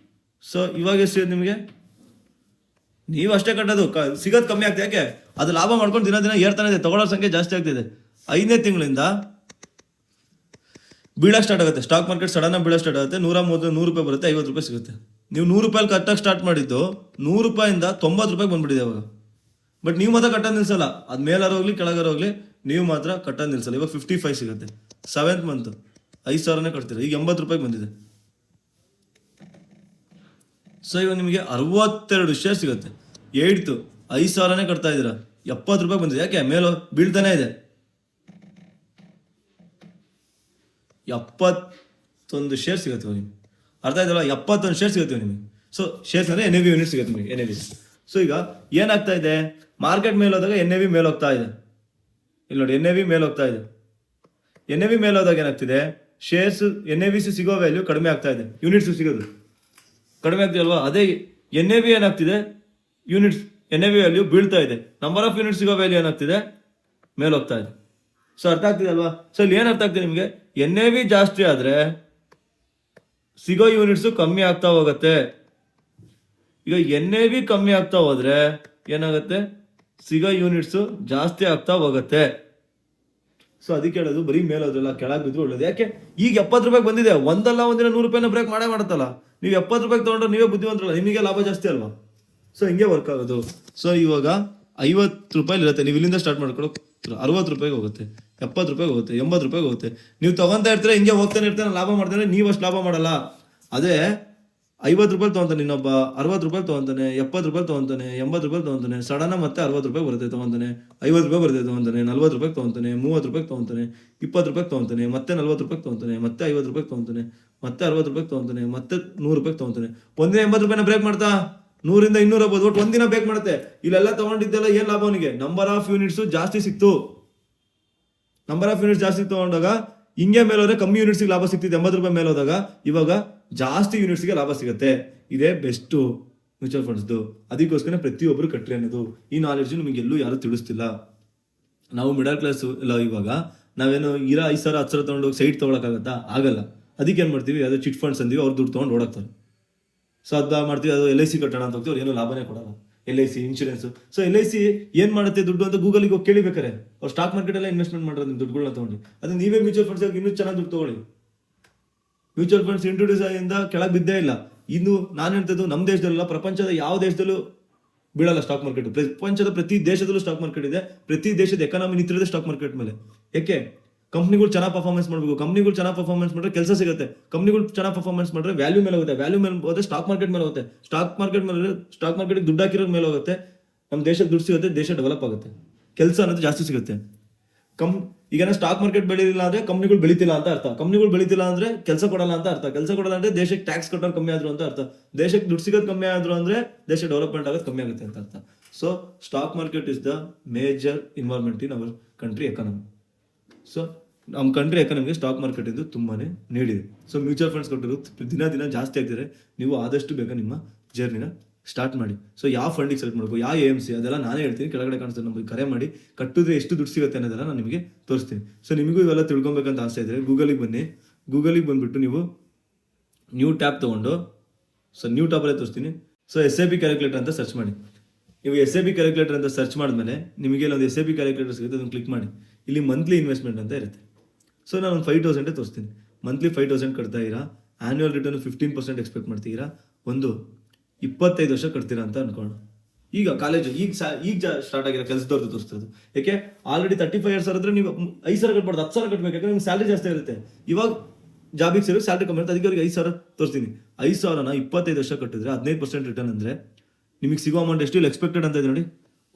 ಸೊ ಇವಾಗ ಎಷ್ಟು ಸಿಗುತ್ತೆ ನಿಮಗೆ, ನೀವು ಅಷ್ಟೇ ಕಟ್ಟೋದು, ಸಿಗೋದು ಕಮ್ಮಿ ಆಗ್ತದೆ. ಯಾಕೆ, ಅದು ಲಾಭ ಮಾಡ್ಕೊಂಡು ದಿನ ಏರ್ತಾನೆ ಇದೆ, ತಗೊಳ್ಳೋ ಸಂಖ್ಯೆ ಜಾಸ್ತಿ ಆಗ್ತಿದೆ. 5ನೇ ತಿಂಗಳಿಂದ ಬೀಳಕ್ಕೆ ಸ್ಟಾರ್ಟ್ ಆಗುತ್ತೆ, ಸ್ಟಾಕ್ ಮಾರ್ಕೆಟ್ ಸಡನ್ನಾಗಿ ಬೀಳಕ್ಕೆ ಸ್ಟಾರ್ಟ್ ಆಗುತ್ತೆ. 100 ರೂಪಾಯಿ ಬರುತ್ತೆ, 50 ರೂಪಾಯಿ ಸಿಗುತ್ತೆ. ನೀವು 100 ರೂಪಾಯಲ್ಲಿ ಕಟ್ಟಕ್ಕೆ ಸ್ಟಾರ್ಟ್ ಮಾಡಿದ್ದು 100 ರೂಪಾಯಿಂದ 90 ರೂಪಾಯಿಗೆ ಬಂದ್ಬಿಟ್ಟಿದೆ ಅವಾಗ. ಬಟ್ ನೀವು ಮಾತ್ರ ಕಟ್ಟೋದು ನಿಲ್ಸಲ್ಲ, ಅದು ಮೇಲಾರು ಹೋಗ್ಲಿ ಕೆಳಗಾರು ಹೋಗ್ಲಿ ನೀವು ಮಾತ್ರ ಕಟ್ಟೋದು ನಿಲ್ಸಲ್ಲ. ಇವಾಗ 55 ಸಿಗುತ್ತೆ. 7th ಮಂತು 5000 ಕಟ್ತೀರ, ಈಗ 80 ರೂಪಾಯಿಗೆ ಬಂದಿದೆ. ಸೊ ಇವಾಗ ನಿಮಗೆ 62 ಶೇರ್ ಸಿಗುತ್ತೆ. 8th 5000 ಕಟ್ತಾ ಇದ್ದೀರಾ, 70 ರೂಪಾಯಿಗೆ ಬಂದಿದೆ. ಯಾಕೆ, ಮೇಲೋ ಬೀಳ್ತಾನೆ ಇದೆ. 71 ಶೇರ್ ಸಿಗುತ್ತೆ ನಿಮಗೆ. ಅರ್ಥ ಆಯ್ತಲ್ಲ, 71 ಶೇರ್ ಸಿಗುತ್ತೆ ನಿಮಗೆ. ಸೊ ಶೇರ್ಸ್ ಅಂದರೆ NAV ಯೂನಿಟ್ ಸಿಗುತ್ತೆ ನಿಮಗೆ, NAV. ಸೊ ಈಗ ಏನಾಗ್ತಾ ಇದೆ, ಮಾರ್ಕೆಟ್ ಮೇಲೆ ಹೋದಾಗ NAV ಮೇಲೆ ಹೋಗ್ತಾ ಇದೆ. ಇಲ್ಲಿ ನೋಡಿ, NAV ಮೇಲೆ ಹೋಗ್ತಾ ಇದೆ. NAV ಮೇಲೆ ಹೋದಾಗ ಏನಾಗ್ತಿದೆ, ಶೇರ್ಸ್ NAV ಸಿಗೋ ವ್ಯಾಲ್ಯೂ ಕಡಿಮೆ ಆಗ್ತಾ ಇದೆ, ಯೂನಿಟ್ಸ್ ಸಿಗೋದು ಕಡಿಮೆ ಆಗ್ತಿದೆ ಅಲ್ವಾ. ಅದೇ NAV ಏನಾಗ್ತಿದೆ, NAV ವ್ಯಾಲ್ಯೂ ಬೀಳ್ತಾ ಇದೆ, ನಂಬರ್ ಆಫ್ ಯೂನಿಟ್ ಸಿಗೋ ವ್ಯಾಲ್ಯೂ ಏನಾಗ್ತಿದೆ, ಮೇಲೆ ಹೋಗ್ತಾ ಇದೆ. ಸೊ ಅರ್ಥ ಆಗ್ತಿದೆ ಅಲ್ವಾ. ಸೊ ಇಲ್ಲಿ ಏನು ಅರ್ಥ ಆಗ್ತಿದೆ ನಿಮಗೆ, NAV ಜಾಸ್ತಿ ಆದರೆ ಸಿಗೋ ಯೂನಿಟ್ಸು ಕಮ್ಮಿ ಆಗ್ತಾ ಹೋಗುತ್ತೆ. ಈಗ NAV ಕಮ್ಮಿ ಆಗ್ತಾ ಹೋದ್ರೆ ಏನಾಗುತ್ತೆ, ಸಿಗೋ ಯೂನಿಟ್ಸು ಜಾಸ್ತಿ ಆಗ್ತಾ ಹೋಗುತ್ತೆ. ಸೊ ಅದಕ್ಕೆ ಹೇಳೋದು, ಬರೀ ಮೇಲೆ ಹೋದ್ರಲ್ಲ ಕೆಳಗೆ ಬಿದ್ರು ಒಳ್ಳೇದು. ಯಾಕೆ, ಈಗ 70 ರೂಪಾಯಿಗೆ ಬಂದಿದೆ, ಒಂದಲ್ಲ ಒಂದಿನ 100 ರೂಪಾಯಿನ ಬ್ರೇಕ್ ಮಾಡುತ್ತಲ್ಲ. ನೀವು 70 ರೂಪಾಯಿಗೆ ತೊಗೊಂಡ್ರೆ ನೀವೇ ಬುದ್ಧಿವಂತರಲ್ಲ, ನಿಮಗೆ ಲಾಭ ಜಾಸ್ತಿ ಅಲ್ವಾ. ಸೊ ಹಿಂಗೆ ವರ್ಕ್ ಆಗೋದು. ಸೊ ಇವಾಗ 50 ರೂಪಾಯಿ ಇರುತ್ತೆ, ನೀವು ಇಲ್ಲಿಂದ ಸ್ಟಾರ್ಟ್ ಮಾಡ್ಕೊಳ್ಳೋ ಸಿಗ್ತಿರೋ 60 ರೂಪಾಯಿಗೆ ಹೋಗುತ್ತೆ, 70 ರೂಪಾಯಿಗೆ ಹೋಗುತ್ತೆ, 80 ರೂಪಾಯಿಗೆ ಹೋಗುತ್ತೆ. ನೀವು ತಗೊಂತಾ ಇರ್ತೀರ, ಹಿಂಗೆ ಹೋಗ್ತಾನೆ ಇರ್ತಾನೆ, ಲಾಭ ಮಾಡ್ತಾನೆ, ನೀವು ಅಷ್ಟು ಲಾಭ ಮಾಡಲ್ಲ. ಅದೇ 50 ರೂಪಾಯಿ ತೊಗೊಂತಾನೆ ಇನ್ನೊಬ್ಬ, 60 ರೂಪಾಯಿ ತೊಗೊಂತಾನೆ, 70 ರೂಪಾಯಿ ತೊಗೊಂತಾನೆ, 80 ರೂಪಾಯಿ ತೊಗೊಂತಾನೆ, ಸಡನ್ ಮತ್ತೆ 60 ರೂಪಾಯಿ ಬರುತ್ತೆ ತೊಗೊಂತಾನೆ, 50 ರೂಪಾಯಿ ಬರುತ್ತೆ ತೊಗೊಂತಾನೆ, 40 ರೂಪಾಯಿ ತೊಗೊಂತಾನೆ, 30 ರೂಪಾಯಿ ತೊಗೊಂತಾನೆ, 20 ರೂಪಾಯಿ ತೊಗೊಂತಾನೆ, ಮತ್ತೆ 40 ರೂಪಾಯಿ ತೊಗೊಂತಾನೆ, ಮತ್ತೆ 50 ರೂಪಾಯಿ ತೊಗೊಂತಾನೆ, ಮತ್ತೆ 60 ರೂಪಾಯಿ ತೊಗೊಂತಾನೆ, ಮತ್ತೆ 100 ರೂಪಾಯಿ ತೊಗೊಂತಾನೆ. ಒಂದಿನ 80 ರೂಪಾಯಿನ ಬ್ರೇಕ್ ಮಾಡ್ತಾ 100ರಿಂದ 200 ಆಗ್ಬೋದು, ಒಟ್ಟು ಒಂದಿನ ಬ್ರೇಕ್ ಮಾಡುತ್ತೆ. ಇಲ್ಲೆಲ್ಲ ತಗೊಂಡಿದ್ದೆಲ್ಲ ಏನ್ ಲಾಭ ಅವನಿಗೆ? ನಂಬರ್ ಆಫ್ ಯೂನಿಟ್ಸ್ ಜಾಸ್ತಿ ಸಿಕ್ತು. ನಂಬರ್ ಆಫ್ ಯೂನಿಟ್ಸ್ ಜಾಸ್ತಿ ತಗೊಂಡಾಗ ಹಿಂಗೆ ಮೇಲೆ ಹೋದ್ರೆ ಕಮ್ಮಿ ಯೂನಿಟ್ಸ್ಗೆ ಲಾಭ ಸಿಗ್ತಿದೆ. 80 ರೂಪಾಯಿ ಮೇಲೆ ಹೋದಾಗ ಇವಾಗ ಜಾಸ್ತಿ ಯೂನಿಟ್ಸ್ಗೆ ಲಾಭ ಸಿಗುತ್ತೆ. ಇದೇ ಬೆಸ್ಟು ಮ್ಯೂಚುವಲ್ ಫಂಡ್ಸ್ದು. ಅದಕ್ಕೋಸ್ಕರ ಪ್ರತಿಯೊಬ್ಬರು ಕಟ್ರಿ ಅನ್ನೋದು. ಈ ನಾಲೆಡ್ಜ್ ನಿಮಗೆ ಎಲ್ಲೂ ಯಾರು ತಿಳಿಸ್ತಿಲ್ಲ. ನಾವು ಮಿಡಲ್ ಕ್ಲಾಸ್ ಎಲ್ಲ ಇವಾಗ ನಾವೇನು 5,000 10,000 ತೊಗೊಂಡು ಸೈಟ್ ತೊಗೊಳಕ್ಕಾಗತ್ತಾ? ಆಗಲ್ಲ. ಅದಕ್ಕೆ ಏನು ಮಾಡ್ತೀವಿ, ಅದು ಚಿಟ್ ಫಂಡ್ಸ್ ಅಂತೀವಿ, ಅವ್ರು ದುಡ್ಡು ತೊಗೊಂಡು ಓಡಾಕ್ತಾರೆ. ಸೊ ಅದು ಮಾಡ್ತೀವಿ, ಅದು LIC ಕಟ್ಟೋಣ ಅಂತ ಹೋಗ್ತೀವಿ, ಅವ್ರು ಏನೋ ಲಾಭನೇ ಕೊಡಲ್ಲ. LIC insurance. ಸೊ LIC ಏನ್ ಮಾಡುತ್ತೆ ದುಡ್ಡು ಅಂತ ಗೂಗಲ್ಗೆ ಹೋಗಿ ಕೇಳಿಬೇಕಾರೆ, ಅವ್ರು ಸ್ಟಾಕ್ ಮಾರ್ಕೆಟ್ ಎಲ್ಲ ಇನ್ವೆಸ್ಟ್ಮೆಂಟ್ ಮಾಡೋದು ನಿಮ್ಮ ದುಡ್ಡುಗಳನ್ನ ತಗೊಂಡು. ಅದು ನೀವೇ ಮ್ಯೂಚುವಲ್ ಫಂಡ್ಸ್ ಇನ್ನೂ ಚೆನ್ನಾಗಿ ದುಡ್ಡು ತಗೊಳ್ಳಿ. ಮ್ಯೂಚುವಲ್ ಫಂಡ್ಸ್ ಇಂಟ್ರೊಡ್ಯೂಸ್ ಆಗಿಂದ ಕೆಳಗೆ ಬಿದ್ದೇ ಇಲ್ಲ. ಇನ್ನು ನಾನು ಹೇಳ್ತದ್ದು ನಮ್ಮ ದೇಶದಲ್ಲ, ಪ್ರಪಂಚದ ಯಾವ ದೇಶದಲ್ಲೂ ಬೀಳಲ್ಲ ಸ್ಟಾಕ್ ಮಾರ್ಕೆಟ್. ಪ್ರಪಂಚದ ಪ್ರತಿ ದೇಶದಲ್ಲೂ ಸ್ಟಾಕ್ ಮಾರ್ಕೆಟ್ ಇದೆ. ಪ್ರತಿ ದೇಶದ ಎಕಾನಮಿ ನಿಂತಿರೋದೇ ಸ್ಟಾಕ್ ಮಾರ್ಕೆಟ್ ಮೇಲೆ. ಯಾಕೆ? ಕಂಪ್ನಿಗಳು ಚೆನ್ನಾಗಿ ಪರ್ಫಾರ್ಮೆನ್ಸ್ ಮಾಡಬೇಕು. ಕಂಪ್ನಿಗಳು ಚೆನ್ನಾಗಿ ಪರ್ಫಾರ್ಮೆನ್ಸ್ ಮಾಡಿದ್ರೆ ಕೆಲಸ ಸಿಗುತ್ತೆ. ಕಂಪ್ನಿಗಳು ಚೆನ್ನಾಗಿ ಪರ್ಫಾರ್ಮೆನ್ಸ್ ಮಾಡಿದ್ರೆ ವ್ಯಾಲ್ಯೂ ಮೇಲೆ ಹೋಗುತ್ತೆ. ವ್ಯಾಲ್ಯೂ ಮೇಲೆ ಹೋದ್ರೆ ಸ್ಟಾಕ್ ಮಾರ್ಕೆಟ್ ಮೇಲೆ ಹೋಗುತ್ತೆ. ಸ್ಟಾಕ್ ಮಾರ್ಕೆಟ್ ದುಡ್ಡು ಹಾಕಿರೋದ್ರ ಮೇಲೆ ಹೋಗುತ್ತೆ. ನಮ್ಮ ದೇಶಕ್ಕೆ ದುಡ್ಡು ಸಿಗುತ್ತೆ, ದೇಶ ಡೆವಲಪ್ ಆಗುತ್ತೆ, ಕೆಲಸ ಅನ್ನೋದು ಜಾಸ್ತಿ ಸಿಗುತ್ತೆ. ಈಗ ಸ್ಟಾಕ್ ಮಾರ್ಕೆಟ್ ಬೆಳೀಲಿಲ್ಲ ಅಂದ್ರೆ ಕಂಪ್ನಿಗಳು ಬೆಳೀತಿಲ್ಲ ಅಂತ ಅರ್ಥ. ಕಂಪ್ನಿಗಳು ಬೆಳೀತಿಲ್ಲ ಅಂದ್ರೆ ಕೆಲಸ ಕೊಡಲ್ಲ ಅಂತ ಅರ್ಥ. ಕೆಲಸ ಕೊಡಲ್ಲ ಅಂದ್ರೆ ದೇಶಕ್ಕೆ ಟ್ಯಾಕ್ಸ್ ಕಟ್ಟೋರು ಕಮ್ಮಿ ಆದ್ರು ಅಂತ ಅರ್ಥ. ದೇಶಕ್ಕೆ ದುಡ್ಡು ಸಿಗೋದು ಕಮ್ಮಿ ಆದ್ರು ಅಂದ್ರೆ ದೇಶ ಡೆವಲಪ್ಮೆಂಟ್ ಆಗೋದು ಕಮ್ಮಿ ಆಗುತ್ತೆ ಅಂತ ಅರ್ಥ. So stock market is the major involvement in our country economy. So ನಮ್ಮ ಕಂಟ್ರಿ ಎಕಾನಮಿಗೆ ಸ್ಟಾಕ್ ಮಾರ್ಕೆಟ್ ಇಂದು ತುಂಬಾನೇ ನೀಡಿದೆ. ಸೊ ಮ್ಯೂಚುವಲ್ ಫಂಡ್ಸ್ ಕೊಟ್ಟಿರೋದು ದಿನ ಜಾಸ್ತಿ ಆಗ್ತಿದೆ. ನೀವು ಆದಷ್ಟು ಬೇಗ ನಿಮ್ಮ ಜರ್ನಿನ ಸ್ಟಾರ್ಟ್ ಮಾಡಿ. ಸೊ ಯಾವ ಫಂಡಿಗೆ ಸೆಲೆಕ್ಟ್ ಮಾಡಬೇಕು, ಯಾವ AMC ಅದೆಲ್ಲ ನಾನೇ ಹೇಳ್ತೀನಿ. ಕೆಳಗಡೆ ಕಾಣಿಸ್ತಾರೆ, ನಮಗೆ ಕರೆ ಮಾಡಿ, ಕಟ್ಟಿದ್ರೆ ಎಷ್ಟು ದುಡ್ಡು ಸಿಗುತ್ತೆ ಅನ್ನೋದೆಲ್ಲ ನಾನು ನಿಮಗೆ ತೋರಿಸ್ತೀನಿ. ಸೊ ನಿಮಗೂ ಇವೆಲ್ಲ ತಿಳ್ಕೊಬೇಕಂತ ಆಸೆ ಇದ್ದರೆ ಗೂಗಲಿಗೆ ಬನ್ನಿ. ಗೂಗಲಿಗೆ ಬಂದುಬಿಟ್ಟು ನೀವು ನ್ಯೂ ಟ್ಯಾಬ್ ತೊಗೊಂಡು, ಸೊ ನ್ಯೂ ಟ್ಯಾಬಲ್ಲೇ ತೋರಿಸ್ತೀನಿ. ಸೊ SIP ಕ್ಯಾಲ್ಕುಲೇಟರ್ ಅಂತ ಸರ್ಚ್ ಮಾಡಿ. ನೀವು SIP ಕ್ಯಾಲ್ಕುಲೇಟರ್ ಅಂತ ಸರ್ಚ್ ಮಾಡಿದ್ಮೇಲೆ ನಿಮಗೆ ಒಂದು SIP ಕ್ಯಾಲ್ಕುಲೇಟರ್ ಸಿಗುತ್ತೆ, ಅದನ್ನು ಕ್ಲಿಕ್ ಮಾಡಿ. ಇಲ್ಲಿ ಮಂತ್ಲಿ ಇನ್ವೆಸ್ಟ್ಮೆಂಟ್ ಅಂತ ಇರುತ್ತೆ. ಸೊ ನಾನು ಒಂದು 5,000 ತೋರಿಸ್ತೀನಿ. ಮಂತ್ಲಿ 5,000 ಕಟ್ತಾ ಇರಾ, ಆ್ಯನ್ಯುವಲ್ ರಿಟರ್ನ್ 15% ಎಕ್ಸ್ಪೆಕ್ಟ್ ಮಾಡ್ತೀರಾ, ಒಂದು 25 ವರ್ಷ ಕಟ್ತೀರಾ ಅಂತ ಅನ್ಕೊಂಡು. ಈಗ ಕಾಲೇಜು ಈಗ ಸ್ಟಾರ್ಟ್ ಆಗಿರೋ ಕೆಲಸದವ್ರದ್ದು ತೋರಿಸ್ತಿರೋದು. ಯಾಕೆ? ಆಲ್ರೆಡಿ 35 years ಆದ್ರೆ ನೀವು 5,000 ಕಟ್ಬಾರ್ದು, 10,000 ಕಟ್ಬೇಕು. ಯಾಕಂದ್ರೆ ನಿಮ್ಗೆ ಸ್ಯಾಲ್ರಿ ಜಾಸ್ತಿ ಇರುತ್ತೆ. ಇವಾಗ ಜಾಬಿಗೆ ಸೇರಿ ಸ್ಯಾಲ್ರಿ ಕಮ್ಮಿ ಇರುತ್ತೆ. ಅದಕ್ಕೆ ಅವ್ರಿಗೆ 5,000 ತೋರಿಸ್ತೀನಿ. 5,000ನ 25 ವರ್ಷ ಕಟ್ಟಿದ್ರೆ 15% ರಿಟರ್ನ್ ಅಂದರೆ ನಿಮಗೆ ಸಿಗೋ ಅಮೌಂಟ್ ಎಷ್ಟು? ಇಲ್ಲಿ ಎಕ್ಸ್ಪೆಕ್ಟೆಡ್ ಅಂತ ಇದೆ ನೋಡಿ,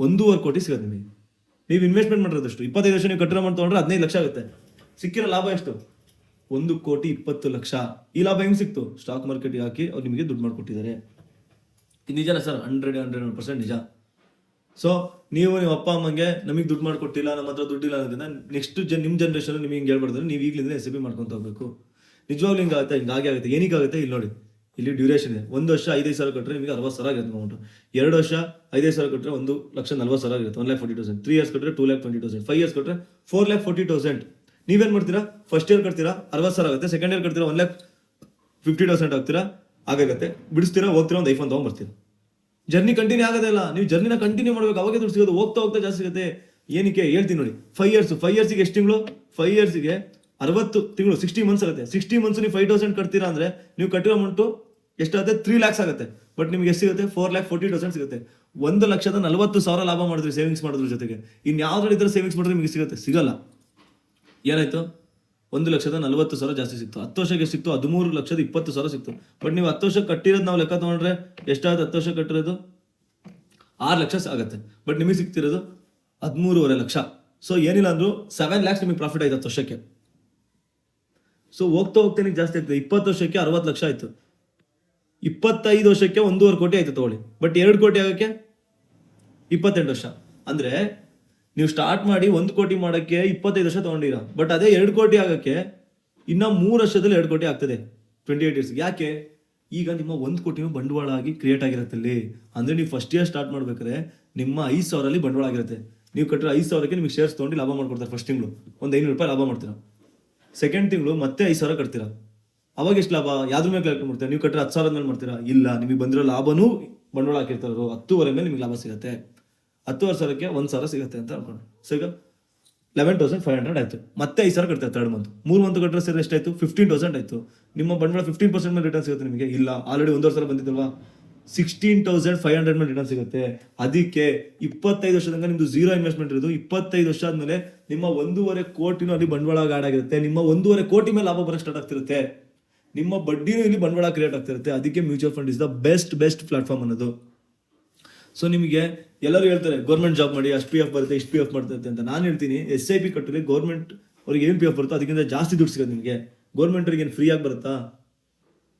1.5 ಕೋಟಿ ಸಿಗುತ್ತೆ ನಿಮಗೆ. ನೀವು ಇನ್ವೆಸ್ಟ್ಮೆಂಟ್ ಮಾಡಿರೋದಷ್ಟು 25 ವರ್ಷ ನೀವು ಕಟ್ಟಿರೋ ಅಮೌಂಟ್ ತೊಗೊಂಡ್ರೆ 15 ಲಕ್ಷ ಆಗುತ್ತೆ. ಸಿಕ್ಕಿರೋ ಲಾಭ ಎಷ್ಟು? 1,20,00,000. ಈ ಲಾಭ ಹೆಂಗೆ ಸಿಕ್ತು? ಸ್ಟಾಕ್ ಮಾರ್ಕೆಟ್ಗೆ ಹಾಕಿ ಅವ್ರು ನಿಮಗೆ ದುಡ್ಡು ಮಾಡಿಕೊಟ್ಟಿದ್ದಾರೆ. ಇದು ನಿಜನಾ ಸರ್? 100% ನಿಜ. ಸೊ ನೀವು ನಿಮ್ಮ ಅಪ್ಪ ಅಮ್ಮಂಗೆ ನಮಗೆ ದುಡ್ಡು ಮಾಡಿಕೊಟ್ಟಿಲ್ಲ, ನಮ್ಮ ಹತ್ರ ದುಡ್ಡಿಲ್ಲ ಅನ್ನೋದನ್ನ ನೆಕ್ಸ್ಟ್ ನಿಮ್ಮ ಜನ್ರೇಷನ್ ನಿಮಗೆ ಹಿಂಗೆ ಹೇಳ್ಬಾರ್ದು. ನೀವು ಈಗಲಿಂದ SIP ಮಾಡ್ಕೊತ ಹೋಗ್ಬೇಕು. ನಿಜವಾಗ್ಲೂ ಹಿಂಗಾಗುತ್ತೆ, ಹಿಂಗಾಗಿ ಆಗುತ್ತೆ. ಏನಕ್ಕಾಗುತ್ತೆ? ಇಲ್ಲಿ ನೋಡಿ, ಇಲ್ಲಿ ಡ್ಯೂರೇಷನ್ ಇದೆ. 1 ವರ್ಷ 5,000 ಕಟ್ಟರೆ ನಿಮಗೆ 60,000 ಆಗಿರುತ್ತೆ ಅಮೌಂಟು. 2 ವರ್ಷ 5,000 ಕಟ್ಟರೆ 1,40,000 ಆಗಿರುತ್ತೆ, 1,40,000. 3 years ಕಟ್ಟರೆ 2,20,000. 5 years ಕಟ್ಟರೆ 4,40,000. ನೀವೇನು ಮಾಡ್ತೀರಾ? ಫಸ್ಟ್ ಇಯರ್ ಕಟ್ತೀರಾ 60,000 ಆಗುತ್ತೆ, ಸೆಕೆಂಡ್ ಇಯರ್ ಕಟ್ತೀರಾ 1,50,000 ಆಗ್ತೀರಾ, ಆಗುತ್ತೆ. ಬಿಡಿಸ್ತೀರಾ, ಹೋಗ್ತೀರಾ, ಒಂದು ಐಫೋನ್ ತೊಗೊಂಡ್ಬರ್ತೀರಾ. ಜರ್ನಿ ಕಂಟಿನ್ಯೂ ಆಗೋದಿಲ್ಲ. ನೀವು ಜರ್ನಿನ ಕಂಟಿನ್ಯೂ ಮಾಡಬೇಕು, ಅವಾಗೇ ದುಡ್ಡು ಸಿಗೋದು. ಹೋಗ್ತಾ ಜಾಸ್ತಿ ಸಿಗುತ್ತೆ. ಏನಕ್ಕೆ ಹೇಳ್ತೀನಿ ನೋಡಿ. 5 years ಎಷ್ಟು ತಿಂಗಳು? 5 yearsಗೆ 60 ತಿಂಗಳು, 60 months ಆಗುತ್ತೆ. 60 months ನೀವು 5,000 ಕಟ್ತೀರಾ ಅಂದ್ರೆ ನೀವು ಕಟ್ಟಿರೋ ಅಮೌಂಟು ಎಷ್ಟಾಗುತ್ತೆ? 3 lakhs ಆಗುತ್ತೆ. ಬಟ್ ನಿಮ್ಗೆ ಎಷ್ಟು ಸಿಗುತ್ತೆ? 4,40,000 ಸಿಗುತ್ತೆ. 1,40,000 ಲಾಭ ಮಾಡಿದ್ರಿ ಸೇವಿಂಗ್ಸ್ ಮಾಡೋದ್ರ ಜೊತೆಗೆ. ಇನ್ಯಾವ್ದ್ರಲ್ಲಿ ಇದ್ರೆ ಸೇವಿಂಗ್ಸ್ ಮಾಡಿದ್ರೆ ನಿಮಗೆ ಸಿಗುತ್ತೆ? ಸಿಗಲ್ಲ. ಏನಾಯ್ತು? 1,40,000 ಜಾಸ್ತಿ ಸಿಕ್ತು. 10 ವರ್ಷಕ್ಕೆ ಸಿಕ್ತು 13,20,000 ಸಿಕ್ತು. ಬಟ್ ನೀವು 10 ವರ್ಷ ಕಟ್ಟಿರೋದು ನಾವು ಲೆಕ್ಕ ತಗೊಂಡ್ರೆ ಎಷ್ಟಾಗುತ್ತೆ? 10 ವರ್ಷ ಕಟ್ಟಿರೋದು 6 ಲಕ್ಷ ಆಗುತ್ತೆ. ಬಟ್ ನಿಮಗೆ ಸಿಗ್ತಿರೋದು 13.5 ಲಕ್ಷ. ಸೊ ಏನಿಲ್ಲ ಅಂದ್ರೂ 7 lakhs ನಿಮಗೆ ಪ್ರಾಫಿಟ್ ಆಯ್ತು 10 ವರ್ಷಕ್ಕೆ. ಸೊ ಹೋಗ್ತಾ ನಿಮಗೆ ಜಾಸ್ತಿ ಆಗ್ತದೆ. 20 ವರ್ಷಕ್ಕೆ 60 ಲಕ್ಷ ಆಯ್ತು. 25 ವರ್ಷಕ್ಕೆ 1.5 ಕೋಟಿ ಆಯ್ತು ತಗೊಳ್ಳಿ. ಬಟ್ 2 ಕೋಟಿ ಆಗೋಕ್ಕೆ 28 ವರ್ಷ. ಅಂದ್ರೆ ನೀವು ಸ್ಟಾರ್ಟ್ ಮಾಡಿ 1 ಕೋಟಿ ಮಾಡೋಕ್ಕೆ 25 ವರ್ಷ ತಗೊಂಡಿರ. ಬಟ್ ಅದೇ 2 ಕೋಟಿ ಆಗೋಕ್ಕೆ ಇನ್ನ 3 ವರ್ಷದಲ್ಲಿ 2 ಕೋಟಿ ಆಗ್ತದೆ 28 years. ಯಾಕೆ? ಈಗ ನಿಮ್ಮ 1 ಕೋಟಿನೂ ಬಂಡವಾಳ ಆಗಿ ಕ್ರಿಯೇಟ್ ಆಗಿರುತ್ತೆ ಅಲ್ಲಿ. ಅಂದ್ರೆ ನೀವು ಫಸ್ಟ್ ಇಯರ್ ಸ್ಟಾರ್ಟ್ ಮಾಡ್ಬೇಕಾದ್ರೆ ನಿಮ್ಮ 5,000 ಬಂಡವಾಳ ಆಗಿರುತ್ತೆ. ನೀವು ಕಟ್ಟಿರೋ 5,000ಕ್ಕೆ ನಿಮಗೆ ಶೇರ್ಸ್ ತೊಗೊಂಡು ಲಾಭ ಮಾಡ್ಕೊಡ್ತಾರೆ. ಫಸ್ಟ್ ತಿಂಗಳು ಒಂದು 500 ರೂಪಾಯಿ ಲಾಭ ಮಾಡ್ತೀರಾ. ಸೆಕೆಂಡ್ ತಿಂಗಳು ಮತ್ತೆ 5,000 ಕಟ್ತೀರಾ. ಅವಾಗ ಎಷ್ಟು ಲಾಭ? ಯಾವ್ದ್ರ ಮೇಲೆ ಕ್ಯಾಲ್ಕುಲೇಟ್ ಮಾಡ್ತೀರಾ? ನೀವು ಕಟ್ಟಿರೋ 10,000 ಮೇಲೆ ಮಾಡ್ತೀರಾ? ಇಲ್ಲ, ನಿಮಗೆ ಬಂದಿರೋ ಲಾಭನೂ ಬಂಡವಾಳ ಹಾಕಿರ್ತಾರೋ 10,000 ಮೇಲೆ ನಿಮಗೆ ಲಾಭ ಸಿಗುತ್ತೆ. 10,000ಕ್ಕೆ 1,000 ಸಿಗುತ್ತೆ ಅಂತ ಅನ್ಕೊಂಡು. ಸೊ ಈಗ 11,500 ಆಯ್ತು. ಮತ್ತೆ 5,000 ಕಟ್ತಾರೆ 3rd month. 3 month ಕಟ್ಟರೆ ಸೇರಿ ಎಷ್ಟಾಯ್ತು? 15,000 ಆಯ್ತು. ನಿಮ್ಮ ಬಂಡವಾಳ 15% ಮೇಲೆ ರಿಟರ್ನ್ ಸಿಗುತ್ತೆ ನಿಮಗೆ? ಇಲ್ಲ, ಆಲ್ರೆಡಿ 1,500 ಬಂದಿದ್ದಲ್ವಾ? 16,500 ಮೇಲೆ ರಿಟರ್ನ್ ಸಿಗುತ್ತೆ. ಅದಕ್ಕೆ 25 ವರ್ಷ ತನಕ ನಿಮ್ದು 0 ಇನ್ವೆಸ್ಟ್ಮೆಂಟ್ ಇರೋದು. 25 ವರ್ಷ ಆದ್ಮೇಲೆ ನಿಮ್ಮ 1.5 ಕೋಟಿನೂ ಅಲ್ಲಿ ಬಂಡವಾಳ ಆಡ್ ಆಗಿರುತ್ತೆ. ನಿಮ್ಮ 1.5 ಕೋಟಿ ಮೇಲೆ ಲಾಭ ಬರೋಕ್ಕೆ ಸ್ಟಾರ್ಟ್ ಆಗ್ತಿರುತ್ತೆ. ನಿಮ್ಮ ಬಡ್ಡಿನೂ ಇಲ್ಲಿ ಬಂಡವಾಳ ಕ್ರಿಯೇಟ್ ಆಗ್ತಿರುತ್ತೆ. ಅದಕ್ಕೆ mutual fund is the best platform ಅನ್ನೋದು. ಸೊ ನಿಮಗೆ ಎಲ್ಲರೂ ಹೇಳ್ತಾರೆ ಗೌರ್ಮೆಂಟ್ ಜಾಬ್ ಮಾಡಿ ಅಷ್ಟು PF ಬರುತ್ತೆ, ಇಷ್ಟು PF ಮಾಡ್ತೈತೆ ಅಂತ. ನಾನು ಹೇಳ್ತೀನಿ SIP ಕಟ್ಟಿದ್ರೆ ಗೌರ್ಮೆಂಟ್ ಅವ್ರಿಗೆ ಏನು PF ಬರುತ್ತೋ ಅದಕ್ಕಿಂತ ಜಾಸ್ತಿ ದುಡ್ಡು ಸಿಗೋದು ನಿಮಗೆ. ಗೌರ್ಮೆಂಟ್ ಅವ್ರಿಗೆ ಏನು ಫ್ರೀ ಆಗಿ ಬರುತ್ತಾ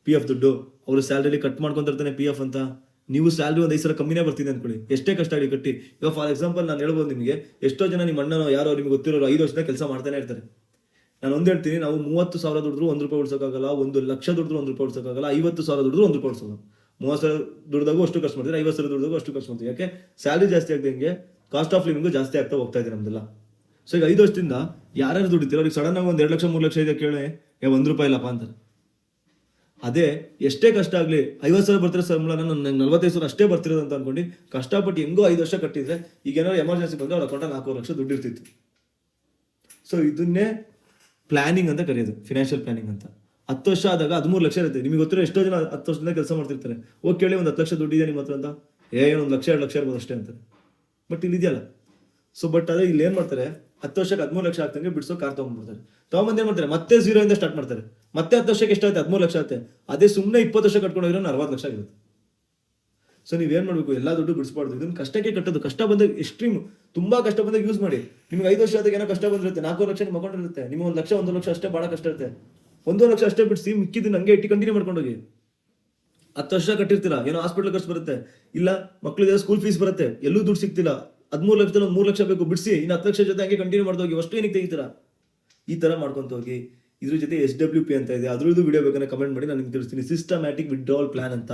PF ದುಡ್ಡು? ಅವರು ಸ್ಯಾಲ್ರಿಲಿ ಕಟ್ ಮಾಡ್ಕೊಂತಿರ್ತಾನೆ PF ಅಂತ. ನೀವು ಸ್ಯಾಲ್ರಿ ಒಂದು 5 ಸಾವಿರ ಕಮ್ಮಿನೇ ಬರ್ತಿದೆ ಅನ್ಕೊಳ್ಳಿ, ಎಷ್ಟೇ ಕಷ್ಟ ಆಗಿ ಕಟ್ಟಿ. ಇವಾಗ ಫಾರ್ ಎಕ್ಸಾಂಪಲ್ ನಾನು ಹೇಳ್ಬೋದು ನಿಮಗೆ, ಎಷ್ಟೋ ಜನ ನಿಮ್ಮ ಅಣ್ಣನೋ ಯಾರೋ ನಿಮ್ಗೆ ಗೊತ್ತಿರೋರು 5 ವರ್ಷದಿಂದ ಕೆಲಸ ಮಾಡ್ತಾನೆ ಇರ್ತಾರೆ. ನಾನು ಒಂದು ಹೇಳ್ತೀನಿ, ನಾವು 30,000 ದುಡಿದ್ರು 1 ರೂಪಾಯಿ ಉಳಿಸೋಕ್ಕಾಗಲ್ಲ, 1 ಲಕ್ಷ ದುಡಿದ್ರು 1 ರೂಪಾಯಿ ಉಳಿಸೋಕ್ಕಾಗಲ್ಲ, 50,000 ದುಡಿದ್ರು 1 ರೂಪಾಯಿ ಉಳಿಸೋದು. 30,000 ದುಡ್ದಾಗೂ ಅಷ್ಟು ಖರ್ಚು ಮಾಡ್ತೀವಿ, 50,000 ದುಡ್ದಾಗೂ ಅಷ್ಟು ಖರ್ಚು ಮಾಡ್ತೀವಿ. ಯಾಕೆ? ಸ್ಯಾಲ್ರಿ ಜಾಸ್ತಿ ಆಗದಂಗೆ ಕಾಸ್ಟ್ ಆಫ್ ಲಿವಿಂಗು ಜಾಸ್ತಿ ಆಗ್ತಾ ಹೋಗ್ತಾ ಇದೆ ನಮ್ದೆಲ್ಲ. ಸೊ ಈಗ 5 ವರ್ಷದಿಂದ ಯಾರ್ಯಾರು ದುಡಿತೀರೋ ಅವ್ರಿಗೆ ಸಡನ್ ಆಗಿ 1 2 ಲಕ್ಷ 3 ಲಕ್ಷ ಇದೆ ಕೇಳಿ, 1 ರೂಪಾಯಿ ಇಲ್ಲಪ್ಪ ಅಂತಾರೆ. ಅದೇ ಎಷ್ಟೇ ಕಷ್ಟ ಆಗಲಿ 50,000 ಬರ್ತಿರೋ ಸಂಬಳ ನಾನು 45,000 ಅಷ್ಟೇ ಬರ್ತಿರೋದು ಅಂತ ಅನ್ಕೊಂಡು ಕಷ್ಟಪಟ್ಟು ಹೆಂಗೋ 5 ವರ್ಷ ಕಟ್ಟಿದ್ರೆ ಈಗ ಏನಾದ್ರು ಎಮರ್ಜೆನ್ಸಿ ಬಂದ್ರೆ ಅವ್ರ ಅಕೌಂಟಲ್ಲಿ 4 ಲಕ್ಷ ದುಡ್ಡು ಇರ್ತಿತ್ತು. ಸೊ ಇದನ್ನೇ ಪ್ಲಾನಿಂಗ್ ಅಂತ ಕರೆಯೋದು, ಫಿನಾನ್ಷಿಯಲ್ ಪ್ಲಾನಿಂಗ್ ಅಂತ. 10 ವರ್ಷ ಆದಾಗ 13 ಲಕ್ಷ ಇರುತ್ತೆ. ನಿಮಗೆ ಗೊತ್ತಿರೋ ಎಷ್ಟೋ ಜನ 10 ವರ್ಷದಿಂದ ಕೆಲಸ ಮಾಡ್ತಿರ್ತಾರೆ. ಹೋಗಿ ಕೇಳಿ 1 10 ಲಕ್ಷ ದುಡ್ಡಿದೆ ನಿಮ್ಮ ಹತ್ರ ಅಂತ, 1 ಲಕ್ಷ 2 ಲಕ್ಷ ಇರ್ಬೋದು ಅಷ್ಟೇ ಅಂತಾರೆ. ಬಟ್ ಇಲ್ಲಿ ಇದೆಯಲ್ಲ. ಸೊ ಬಟ್ ಅದೇ ಇಲ್ಲಿ ಏನು ಮಾಡ್ತಾರೆ, 10 ವರ್ಷಕ್ಕೆ 13 ಲಕ್ಷ ಆಗ್ತಂಗೆ ಬಿಡಿಸೋ ಕಾರ್ ತೊಗೊಂಡ್ಬಿಡ್ತಾರೆ. ತೊಗೊಂಬಂದು ಏನು ಮಾಡ್ತಾರೆ, ಮತ್ತೆ 0 ಇಂದ ಸ್ಟಾರ್ಟ್ ಮಾಡ್ತಾರೆ. ಮತ್ತೆ 10 ವರ್ಷಕ್ಕೆ ಎಷ್ಟಾಗುತ್ತೆ, 13 ಲಕ್ಷ ಆಗುತ್ತೆ. ಅದೇ ಸುಮ್ಮನೆ 20 ವರ್ಷ ಕಟ್ಕೊಂಡೋಗಿರೋ 40 ಲಕ್ಷ ಆಗಿರುತ್ತೆ. ಸೊ ನೀವೇನು ಮಾಡಬೇಕು, ಎಲ್ಲ ದುಡ್ಡು ಬಿಡಿಸ್ಬಾರ್ದು. ಇದನ್ನು ಕಷ್ಟಕ್ಕೆ ಕಟ್ಟೋದು. ಕಷ್ಟ ಬಂದಾಗ ಎಕ್ಸ್ಟ್ರೀಮ್ ತುಂಬಾ ಕಷ್ಟ ಬಂದಾಗ ಯೂಸ್ ಮಾಡಿ. ನಿಮ್ಗೆ 5 ವರ್ಷ ಆದಾಗ ಏನೋ ಕಷ್ಟ ಬಂದಿರುತ್ತೆ, 4 ಲಕ್ಷ ನಿಮ್ಮ ಅಕೌಂಟ್ ಇರುತ್ತೆ. ನಿಮ್ಗೆ 1 ಲಕ್ಷ 1 ಲಕ್ಷ ಅಷ್ಟೇ ಭಾಳ ಕಷ್ಟ ಇರುತ್ತೆ. 1 ಲಕ್ಷ ಅಷ್ಟೇ ಬಿಡಿಸಿ ಮಿಕ್ಕಿದ್ದು ನಂಗೆ ಇಟ್ಟು ಕಂಟಿನ್ಯೂ ಮಾಡ್ಕೊಂಡೋಗಿ. 10 ವರ್ಷ ಕಟ್ಟಿರ್ತೀರಾ, ಏನೋ ಹಾಸ್ಪಿಟಲ್ ಖರ್ಚು ಬರುತ್ತೆ, ಇಲ್ಲ ಮಕ್ಳಿಗೆ ಸ್ಕೂಲ್ ಫೀಸ್ ಬರುತ್ತೆ, ಎಲ್ಲೂ ದುಡ್ಡು ಸಿಗ್ತಿಲ್ಲ. 13 ಲಕ್ಷದಲ್ಲಿ 1 3 ಲಕ್ಷ ಬೇಕು ಬಿಡಿಸಿ, ಇನ್ನು 10 ಲಕ್ಷ ಜೊತೆ ಹಂಗೆ ಕಂಟಿನ್ಯೂ ಮಾಡ್ತಾ ಹೋಗಿ. ಅಷ್ಟು ಏನಕ್ಕೆ ತೆಗಿತೀರಾ? ಈ ತರ ಮಾಡ್ಕೊಂತ ಹೋಗಿ. ಇದ್ರ ಜೊತೆ SWP ಅಂತ ಇದೆ, ಅದ್ರದ್ದು ವಿಡಿಯೋ ಬೇಕಂದ್ರೆ ಕಮೆಂಟ್ ಮಾಡಿ, ನಾನು ನಿಮ್ಗೆ ತಿಳಿಸ್ತೀನಿ. ಸಿಸ್ಟಮ್ಯಾಟಿಕ್ ವಿಡ್ರಾವಲ್ ಪ್ಲಾನ್ ಅಂತ.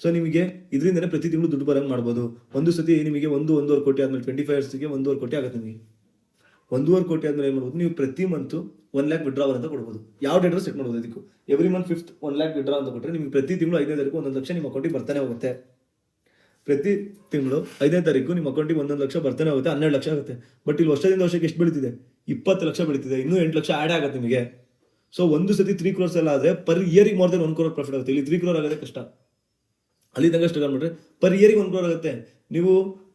ಸೊ ನಿಮಗೆ ಇದರಿಂದನೇ ಪ್ರತಿ ತಿಂಗಳು ದುಡ್ಡು ಬರಂಗೆ ಮಾಡ್ಬೋದು. ಒಂದು ಸತಿ ನಿಮಗೆ 1.5 ಕೋಟಿ ಆದ್ಮೇಲೆ 25 ಇಯರ್ಸ್ಗೆ 1.5 ಕೋಟಿ ಆಗುತ್ತೆ. ನಿಮಗೆ 1.5 ಕೋಟಿ ಆದ್ಮೇಲೆ ಏನು ಮಾಡ್ಬೋದು, ನೀವು ಪ್ರತಿ ಮಂತ್ 1 ಲ್ಯಾಕ್ ವಿಡ್ರಾವಲ್ ಅಂತ ಕೊಡ್ಬೋದು. ಯಾವ ಡೇಟ್ ಸೆಟ್ ಮಾಡ್ಬೋದು ಅದಕ್ಕೂ. Every month 5th 1 lac withdraw ಅಂತ ಕೊಟ್ಟರೆ ನಿಮಗೆ ಪ್ರತಿ ತಿಂಗಳು 5ನೇ ತಾರೀಕು 1 ಲಕ್ಷ ನಿಮ್ಮ ಅಕೌಂಟಿಗೆ ಬರ್ತಾನೆ ಹೋಗುತ್ತೆ. ಪ್ರತಿ ತಿಂಗಳು 5ನೇ ತಾರೀಕು ನಿಮ್ಮ ಅಕೌಂಟಿಗೆ 1 ಲಕ್ಷ ಬರ್ತಾನೆ ಹೋಗುತ್ತೆ, 12 ಲಕ್ಷ ಆಗುತ್ತೆ. ಬಟ್ ಇಲ್ಲಿ ವರ್ಷದಿಂದ ವರ್ಷಕ್ಕೆ ಎಷ್ಟು ಬೆಳೀತಿದೆ, 20 ಲಕ್ಷ ಬೆಳೀತಿದೆ, ಇನ್ನೂ 8 ಲಕ್ಷ ಆ್ಯಡ್ ಆಗುತ್ತೆ ನಿಮಗೆ. ಸೊ ಒಂದು ಸತಿ 3 crores ಎಲ್ಲ ಆದರೆ ಪರ್ ಇಯರಿಗೆ ಮೋರ್ ದೆನ್ 1 crore ಪ್ರಾಫಿಟ್ ಆಗುತ್ತೆ. ಇಲ್ಲಿ 3 crore ಆಗೋದೇ ಕಷ್ಟ. ಅಲ್ಲಿ ತನಕ ಸ್ಟ್ರಗಲ್ ಮಾಡ್ರೆ ಪರ್ ಇಯರಿಗೆ 1 crore ಆಗುತ್ತೆ. ನೀವು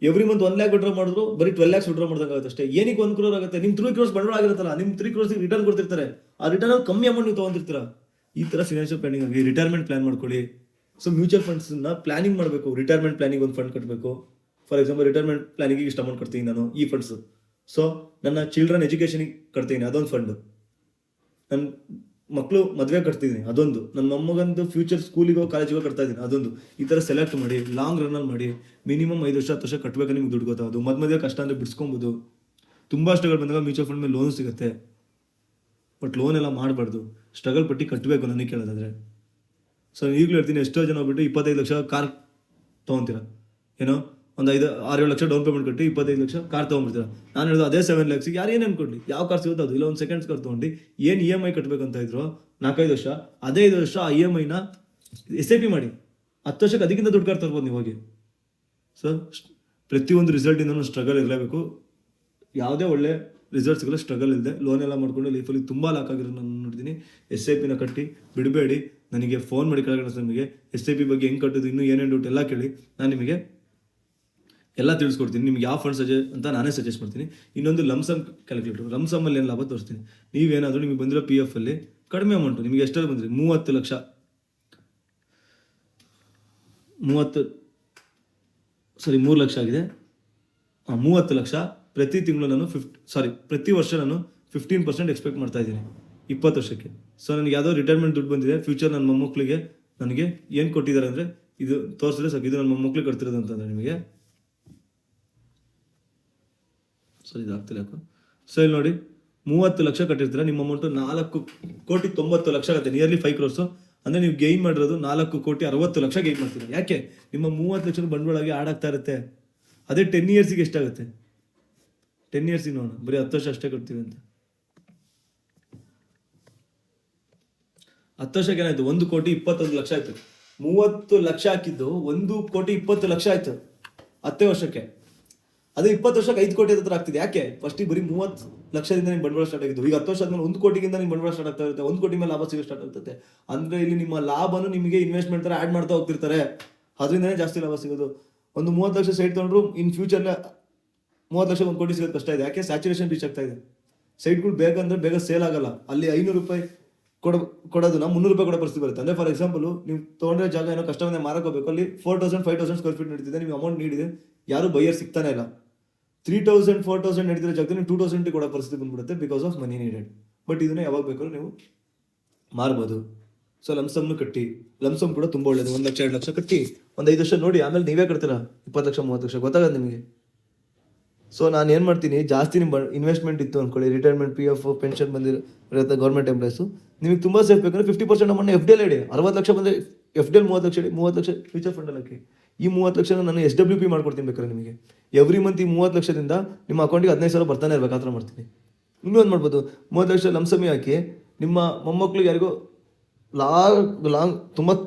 ಎವ್ರಿ ಮಂತ್ 1 ಲ್ಯಾಕ್ ವಿಡ್ರಾ ಮಾಡಿದ್ರು ಬರೀ 12 lakhs ವಿಡ್ರಾ ಮಾಡ್ದಂಗೆ ಆಗುತ್ತೆ ಅಷ್ಟೇ. ಏನಕ್ಕೆ 1 crore ಆಗುತ್ತೆ? ನಿಮ್ಮ 3 crores ಬಂಡವಾಳ ಆಗಿರುತ್ತಲ್ಲ, ನಿಮ್ಮ 3 crores ರಿಟರ್ನ್ ಕೊಡ್ತಿರ್ತಾರೆ. ಆ ರಿಟರ್ನ್ ಅಲ್ಲಿ ಕಮ್ಮಿ ಅಮೌಂಟ್ ನೀವು ತೊಗೊಂಡಿರ್ತೀರಾ. ಈ ಥರ ಫಿನಾನ್ಷಿಯಲ್ ಪ್ಲಾನಿಂಗ್ ಆಗಿ ರಿಟೈರ್ಮೆಂಟ್ ಪ್ಲಾನ್ ಮಾಡ್ಕೊಳ್ಳಿ. ಸೊ ಮ್ಯೂಚುವಲ್ ಫಂಡ್ಸ್ನ ಪ್ಲಾನಿಂಗ್ ಮಾಡಬೇಕು. ರಿಟೈರ್ಮೆಂಟ್ ಪ್ಲಾನಿಂಗ್ ಒಂದು ಫಂಡ್ ಕಟ್ಟಬೇಕು. ಫಾರ್ ಎಕ್ಸಾಂಪಲ್ ರಿಟೈರ್ಮೆಂಟ್ ಪ್ಲಾನಿಂಗಿಗೆ ಇಷ್ಟು ಅಮೌಂಟ್ ಕಟ್ತೀನಿ ನಾನು, ಈ ಫಂಡ್ಸ್. ಸೊ ನನ್ನ ಚಿಲ್ಡ್ರನ್ ಎಜುಕೇಷನಿಗೆ ಕಟ್ತೀನಿ, ಅದೊಂದು ಫಂಡ್. ನನ್ನ ಮಕ್ಕಳು ಮದುವೆ ಕಟ್ತಿದ್ದೀನಿ, ಅದೊಂದು. ನನ್ನ ಮೊಮ್ಮಗಂದು ಫ್ಯೂಚರ್ ಸ್ಕೂಲಿಗೋ ಕಾಲೇಜಿಗೋ ಕಟ್ತಾ ಇದ್ದೀನಿ, ಅದೊಂದು. ಈ ಥರ ಸೆಲೆಕ್ಟ್ ಮಾಡಿ ಲಾಂಗ್ ರನ್ನಲ್ಲಿ ಮಾಡಿ. ಮಿನಿಮಮ್ 5 ವರ್ಷ 10 ವರ್ಷ ಕಟ್ಟಬೇಕು, ನಿಮ್ಗೆ ದುಡ್ಡು ಗೊತ್ತಾಗೋದು. ಮದುವೆ ಕಷ್ಟ ಅಂದರೆ ಬಿಡಿಸ್ಕೊಬೋದು. ತುಂಬ ಸ್ಟ್ರಗಲ್ ಬಂದಾಗ ಮ್ಯೂಚುವಲ್ ಫಂಡ್ ಮೇಲೆ ಲೋನ್ ಸಿಗುತ್ತೆ. ಬಟ್ ಲೋನ್ ಎಲ್ಲ ಮಾಡಬಾರ್ದು, ಸ್ಟ್ರಗಲ್ ಪಟ್ಟು ಕಟ್ಟಬೇಕು ನನಗೆ ಕೇಳೋದಾದರೆ. ಸೊ ಈಗಲೂ ಹೇಳ್ತೀನಿ, ಎಷ್ಟೋ ಜನ ಹೋಗ್ಬಿಟ್ಟು 25 ಲಕ್ಷ ಕಾರ್ ತೊಗೊತೀರಾ, ಏನೋ ಒಂದು 5-6-7 ಲಕ್ಷ ಡೌನ್ ಪೇಮೆಂಟ್ ಕಟ್ಟಿ 25 ಲಕ್ಷ ಕಾರ್ ತೊಗೊಂಡ್ಬಿಡ್ತೀರಾ. ನಾನು ಹೇಳೋದು ಅದೇ 7 lakhs ಯಾರು ಏನು ಅನ್ಕೊಳ್ಳಿ, ಯಾವ ಕಾರ್ ಸಿಗುತ್ತೆ ಅದು. ಇಲ್ಲ ಒಂದು ಸೆಕೆಂಡ್ಸ್ ಕಾರ್ ತೊಗೊಂಡು ಏನು EMI ಕಟ್ಟಬೇಕಂತ ಇದ್ರು 4-5 ವರ್ಷ, ಅದೇ 5 ವರ್ಷ ಆ EMIನ SIP ಮಾಡಿ 10 ವರ್ಷಕ್ಕೆ ಅದಕ್ಕಿಂತ ದುಡ್ಡು ಕಾರ್ ತರ್ಬೋದು ನೀವು ಹೋಗಿ. ಸೊ ಪ್ರತಿಯೊಂದು ರಿಸಲ್ಟಿಂದನೂ ಸ್ಟ್ರಗಲ್ ಇರಲೇಬೇಕು. ಯಾವುದೇ ಒಳ್ಳೆ ರಿಸಲ್ಟ್ ಸಿಗಲ್ಲ ಸ್ಟ್ರಗಲ್ ಇಲ್ಲದೆ. ಲೋನ್ ಎಲ್ಲ ಮಾಡ್ಕೊಂಡು ಲೈಫಲ್ಲಿ ತುಂಬ ಲಾಕ್ ಆಗಿರೋ ನಾನು ನೋಡಿದ್ದೀನಿ. SIPನ ಕಟ್ಟಿ ಬಿಡಬೇಡಿ. ನನಗೆ ಫೋನ್ ಮಾಡಿ ಕೆಳಗಡೆ ನಿಮಗೆ SIP ಬಗ್ಗೆ ಹೆಂಗೆ ಕಟ್ಟೋದು, ಇನ್ನೂ ಏನೇನು ಡೌಟ್ ಎಲ್ಲ ಕೇಳಿ, ನಾನು ನಿಮಗೆ ಎಲ್ಲ ತಿಳಿಸ್ಕೊಡ್ತೀನಿ. ನಿಮ್ಗೆ ಯಾವ ಫಂಡ್ ಅಂತ ನಾನೇ ಸಜೆಸ್ಟ್ ಮಾಡ್ತೀನಿ. ಇನ್ನೊಂದು ಲಮ್ಸಮ್ ಕ್ಯಾಲ್ಕುಲೇಟರ್, ಲಮ್ಸಮ್ಮಲ್ಲಿ ಏನು ಲಾಭ ತೋರಿಸ್ತೀನಿ. ನೀವೇನಾದರೂ ನಿಮಗೆ ಬಂದಿರೋ PF ಅಲ್ಲಿ ಕಡಿಮೆ ಅಮೌಂಟು, ನಿಮಗೆ ಎಷ್ಟಾದ್ರು ಬಂದಿರಿ 30 ಲಕ್ಷ 3 ಲಕ್ಷ ಆಗಿದೆ. 30 ಲಕ್ಷ ಪ್ರತಿ ತಿಂಗಳು ನಾನು ಪ್ರತಿ ವರ್ಷ ನಾನು 15% ಎಕ್ಸ್ಪೆಕ್ಟ್ ಮಾಡ್ತಾ ಇದ್ದೀನಿ 20 ವರ್ಷಕ್ಕೆ. ಸೊ ನನಗೆ ಯಾವುದೋ ರಿಟೈರ್ಮೆಂಟ್ ದುಡ್ಡು ಬಂದಿದೆ. ಫ್ಯೂಚರ್ ನನ್ನ ಮೊಮ್ಮಕ್ಕಳಿಗೆ ನನಗೆ ಏನು ಕೊಟ್ಟಿದ್ದಾರೆ ಅಂದರೆ ಇದು ತೋರಿಸಿದ್ರೆ ಸಾಕು. ಇದು ನನ್ನ ಮೊಮ್ಮಕ್ಕಳಿಗೆ ಕಟ್ತಿರೋದು ಅಂತಂದರೆ ನಿಮಗೆ ಇದಾಗ್ತಿಲ್ಲ ಯಾಕೋ. ಸೊ ಇಲ್ಲಿ ನೋಡಿ 30 ಲಕ್ಷ ಕಟ್ಟಿರ್ತೀರ, ನಿಮ್ಮ ಅಮೌಂಟು 4,90,00,000 ಆಗುತ್ತೆ, ನಿಯರ್ಲಿ 5 crores. ಅಂದರೆ ನೀವು ಗೈನ್ ಮಾಡಿರೋದು 4,60,00,000 ಗೈನ್ ಮಾಡ್ತೀರಾ. ಯಾಕೆ? ನಿಮ್ಮ 30 ಲಕ್ಷದ ಬಂಡವಾಳಗೆ ಆಡಾಗ್ತಾ ಇರುತ್ತೆ. ಅದೇ 10 yearsಗೆ ಎಷ್ಟಾಗುತ್ತೆ? 10 yearsಗೆ ನೋಡೋಣ, ಬರೀ 10 ವರ್ಷ ಅಷ್ಟೇ ಕಟ್ತೀವಿ ಅಂತ. 10 ವರ್ಷಕ್ಕೆ ಏನಾಯ್ತು? 1,21,00,000 ಆಯ್ತು. 30 ಲಕ್ಷ ಹಾಕಿದ್ದು 1,20,00,000 ಆಯ್ತು 10 ವರ್ಷಕ್ಕೆ. ಅದು 20 ವರ್ಷಕ್ಕೆ 5 ಕೋಟಿ ಹತ್ರ ಆಗ್ತಿದೆ. ಯಾಕೆ? ಫಸ್ಟಿಗೆ ಬರೀ 30 ಲಕ್ಷದಿಂದ ನಿಮ್ಮ ಬಂಡವಾಳ ಸ್ಟಾರ್ಟ್ ಆಗಿದ್ದು. ಈಗ 10 ವರ್ಷ ಆದ್ಮೇಲೆ 1 ಕೋಟಿಗಿಂತ ನಿಮ್ಮ ಬಂಡವಾಳ ಸ್ಟಾರ್ಟ್ ಆಗ್ತಾ ಇರುತ್ತೆ. 1 ಕೋಟಿ ಮೇಲೆ ಲಾಭ ಸಿಗೋ ಸ್ಟಾರ್ಟ್ ಆಗ್ತದೆ. ಅಂದ್ರೆ ಇಲ್ಲಿ ನಿಮ್ಮ ಲಾಭನು ನಿಮಗೆ ಇನ್ವೆಸ್ಟ್ಮೆಂಟ್ ತರ ಆಡ್ ಮಾಡ್ತಾ ಹೋಗ್ತಿರ್ತಾರೆ. ಅದರಿಂದನೇ ಜಾಸ್ತಿ ಲಾಭ ಸಿಗೋದು. ಒಂದು 30 ಲಕ್ಷ ಸೈಟ್ ತೊಗೊಂಡ್ರು ಇನ್ ಫ್ಯೂಚರ್ನ 30 ಲಕ್ಷ 1 ಕೋಟಿ ಸಿಗೋದು ಕಷ್ಟ ಇದೆ. ಯಾಕೆ? ಸ್ಯಾಚುರೇಷನ್ ರೀಚ್ ಆಗ್ತಾ ಇದೆ. ಸೈಟ್ಗಳು ಬೇಗ ಅಂದರೆ ಬೇಗ ಸೇಲ್ ಆಗಲ್ಲ. ಅಲ್ಲಿ 500 ರೂಪಾಯಿ ಕೊಡೋದನ್ನ 300 ರೂಪಾಯಿ ಕೊಡೋ ಪರಿಸ್ಥಿತಿ ಬರುತ್ತೆ. ಅಂದರೆ ಫಾರ್ ಎಕ್ಸಾಂಪಲ್ ನೀವು ತೊಗೊಂಡ್ರೆ ಜಾಗ ಏನೋ ಕಷ್ಟವನ್ನೇ ಮಾರಕೋಬೇಕು, ಅಲ್ಲಿ 4000-5000 ಸ್ಕ್ವೇರ್ ಫೀಟ್ ನಡೀತಿದೆ, ನೀವು ಅಮೌಂಟ್ ನೀಡಿದೆ, ಯಾರು ಬೈಯರ್ ಸಿಗ್ತಾನೆ ಇಲ್ಲ. 3000-4000 ನಡೀತಿರೋ ಜಾಗದಲ್ಲಿ ನೀವು 2000 ಕೊಡೋ ಪರಿಸ್ಥಿತಿ ಬಂದ್ಬಿಡುತ್ತೆ because of money needed. But ಇದನ್ನ ಯಾವಾಗ ಬೇಕಾದ್ರೂ ನೀವು ಮಾರ್ಬೋದು. ಸೊ ಲಮ್ಸಮ್ನು ಕಟ್ಟಿ, ಲಮ್ಸಮ್ ಕೂಡ ತುಂಬ ಒಳ್ಳೇದು. 1 ಲಕ್ಷ 2 ಲಕ್ಷ ಕಟ್ಟಿ ಒಂದು 5 ವರ್ಷ ನೋಡಿ, ಆಮೇಲೆ ನೀವೇ ಕಟ್ತೀರಾ 20 ಲಕ್ಷ 30 ಲಕ್ಷ, ಗೊತ್ತಾಗತ್ತೆ ನಿಮಗೆ. ಸೊ ನಾನು ಏನು ಮಾಡ್ತೀನಿ, ಜಾಸ್ತಿ ನಿಮ್ಮ ಇನ್ವೆಸ್ಟ್ಮೆಂಟ್ ಇತ್ತು ಅಂದ್ಕೊಳ್ಳಿ, ರಿಟೈರ್ಮೆಂಟ್ PF ಪೆನ್ಷನ್ ಬಂದಿರುತ್ತೆ ಗೌರ್ಮೆಂಟ್ ಎಂಪ್ಲಾಯ್ಸು, ನಿಮಗೆ ತುಂಬ ಸೇಫ್ ಬೇಕಂದ್ರೆ 50% ಅಮೌಂಟ್ ಎಫ್ ಡಿ ಎಲ್ ಇಡಿ. 60 ಲಕ್ಷ ಬಂದರೆ ಎಫ್ ಡಿ ಎಲ್ 30 ಲಕ್ಷ ಇಡಿ, 30 ಲಕ್ಷ ಫ್ಯೂಚರ್ ಫಂಡಲ್ಲಿ ಹಾಕಿ. ಈ 30 ಲಕ್ಷನ ನಾನು SWP ಮಾಡ್ಕೊಡ್ತೀನಿ ಬೇಕಾದ್ರೆ ನಿಮಗೆ. ಎವ್ರಿ ಮಂತ್ ಈ 30 ಲಕ್ಷದಿಂದ ನಿಮ್ಮ ಅಕೌಂಟಿಗೆ 15,000 ಬರ್ತಾನೆ ಇರಬೇಕು, ಆ ಥರ ಮಾಡ್ತೀನಿ. ಇನ್ನೂ ಒಂದು ಮಾಡ್ಬೋದು, 30 ಲಕ್ಷ ಲಮ್ಸಮಿ ಹಾಕಿ ನಿಮ್ಮ ಮೊಮ್ಮಕ್ಳಿಗೆ ಯಾರಿಗೋ ಲಾಂಗ್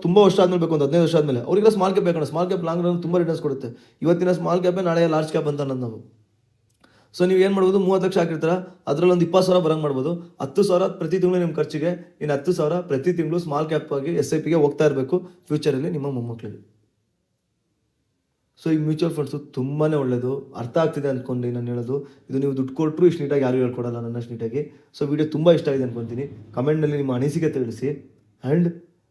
ತುಂಬ ವರ್ಷ ಆದ್ಮೇಲೆ ಬೇಕು, ಒಂದು 15 ವರ್ಷ ಆದಮೇಲೆ ಅವರಿಗೆಲ್ಲ ಸ್ಮಾಲ್ ಕ್ಯಾಪ್ ಬೇಕಣ್ಣ. ಸ್ಮಾಲ್ ಕ್ಯಾಪ್ ಲಾಂಗ್ ರನ್ ತುಂಬ ರಿಟರ್ನ್ಸ್ ಕೊಡುತ್ತೆ. ಇವತ್ತಿನ ಸ್ಮಾಲ್ ಕ್ಯಾಪೇ ನಾಳೆ ಲಾರ್ಜ್ ಕ್ಯಾಪ್ ಅಂತ ಅನ್ನೋದು ನಾವು. ಸೊ ನೀವು ಏನು ಮಾಡ್ಬೋದು, 30 ಲಕ್ಷ ಹಾಕಿರ್ತಾರ, ಅದರಲ್ಲಿ ಒಂದು 20,000 ಬರಂಗೆ ಮಾಡ್ಬೋದು. 10,000 ಪ್ರತಿ ತಿಂಗಳು ನಿಮ್ಮ ಖರ್ಚಿಗೆ, ಇನ್ನು 10,000 ಪ್ರತಿ ತಿಂಗಳು ಸ್ಮಾಲ್ ಕ್ಯಾಪ್ ಆಗಿ SIPಗೆ ಹೋಗ್ತಾ ಇರಬೇಕು ಫ್ಯೂಚರಲ್ಲಿ ನಿಮ್ಮ ಮೊಮ್ಮಕ್ಕಳಿಗೆ. ಸೊ ಈ ಮ್ಯೂಚುವಲ್ ಫಂಡ್ಸು ತುಂಬಾ ಒಳ್ಳೆಯದು. ಅರ್ಥ ಆಗ್ತಿದೆ ಅಂದ್ಕೊಂಡು ನಾನು ಹೇಳೋದು, ಇದು ನೀವು ದುಡ್ಡು ಕೊಟ್ಟರು ಇಷ್ಟು ನೀಟಾಗಿ ಯಾರು ಹೇಳ್ಕೊಡಲ್ಲ ನನ್ನಷ್ಟು ನೀಟಾಗಿ. ಸೊ ವಿಡಿಯೋ ತುಂಬ ಇಷ್ಟ ಆಗಿದೆ ಅಂದ್ಕೊತೀನಿ. ಕಮೆಂಟ್ನಲ್ಲಿ ನಿಮ್ಮ ಅನಿಸಿಕೆ ತಿಳಿಸಿ, ಆ್ಯಂಡ್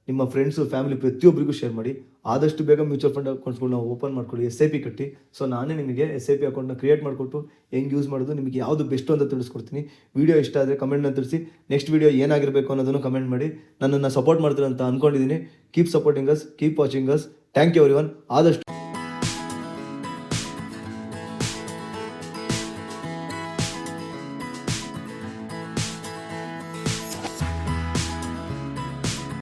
ನಿಮ್ಮ ಫ್ರೆಂಡ್ಸು ಫ್ಯಾಮಿಲಿ ಪ್ರತಿಯೊಬ್ಬರಿಗೂ ಶೇರ್ ಮಾಡಿ. ಆದಷ್ಟು ಬೇಗ ಮ್ಯೂಚುವಲ್ ಫಂಡ್ ಅಕೌಂಟ್ಸ್ಗಳನ್ನ ಓಪನ್ ಮಾಡ್ಕೊಳ್ಳಿ, SIP ಕಟ್ಟಿ. ಸೊ ನಾನೇ ನಿಮಗೆ SIP ಅಕೌಂಟ್ನ ಕ್ರಿಯೇಟ್ ಮಾಡಿಕೊಟ್ಟು ಹೆಂಗೆ ಯೂಸ್ ಮಾಡೋದು, ನಿಮಗೆ ಯಾವುದು ಬೆಸ್ಟು ಅಂತ ತಿಳಿಸ್ಕೊಡ್ತೀನಿ. ವಿಡಿಯೋ ಇಷ್ಟ ಆದರೆ ಕಮೆಂಟ್ನ ತಿಳಿಸಿ. ನೆಕ್ಸ್ಟ್ ವಿಡಿಯೋ ಏನಾಗಿರಬೇಕು ಅನ್ನೋದನ್ನು ಕಮೆಂಟ್ ಮಾಡಿ. ನನ್ನನ್ನು ಸಪೋರ್ಟ್ ಮಾಡ್ತೀರ ಅಂತ ಅಂದ್ಕೊಂಡಿದ್ದೀನಿ. Keep supporting us, keep watching us. Thank you everyone. ಆದಷ್ಟು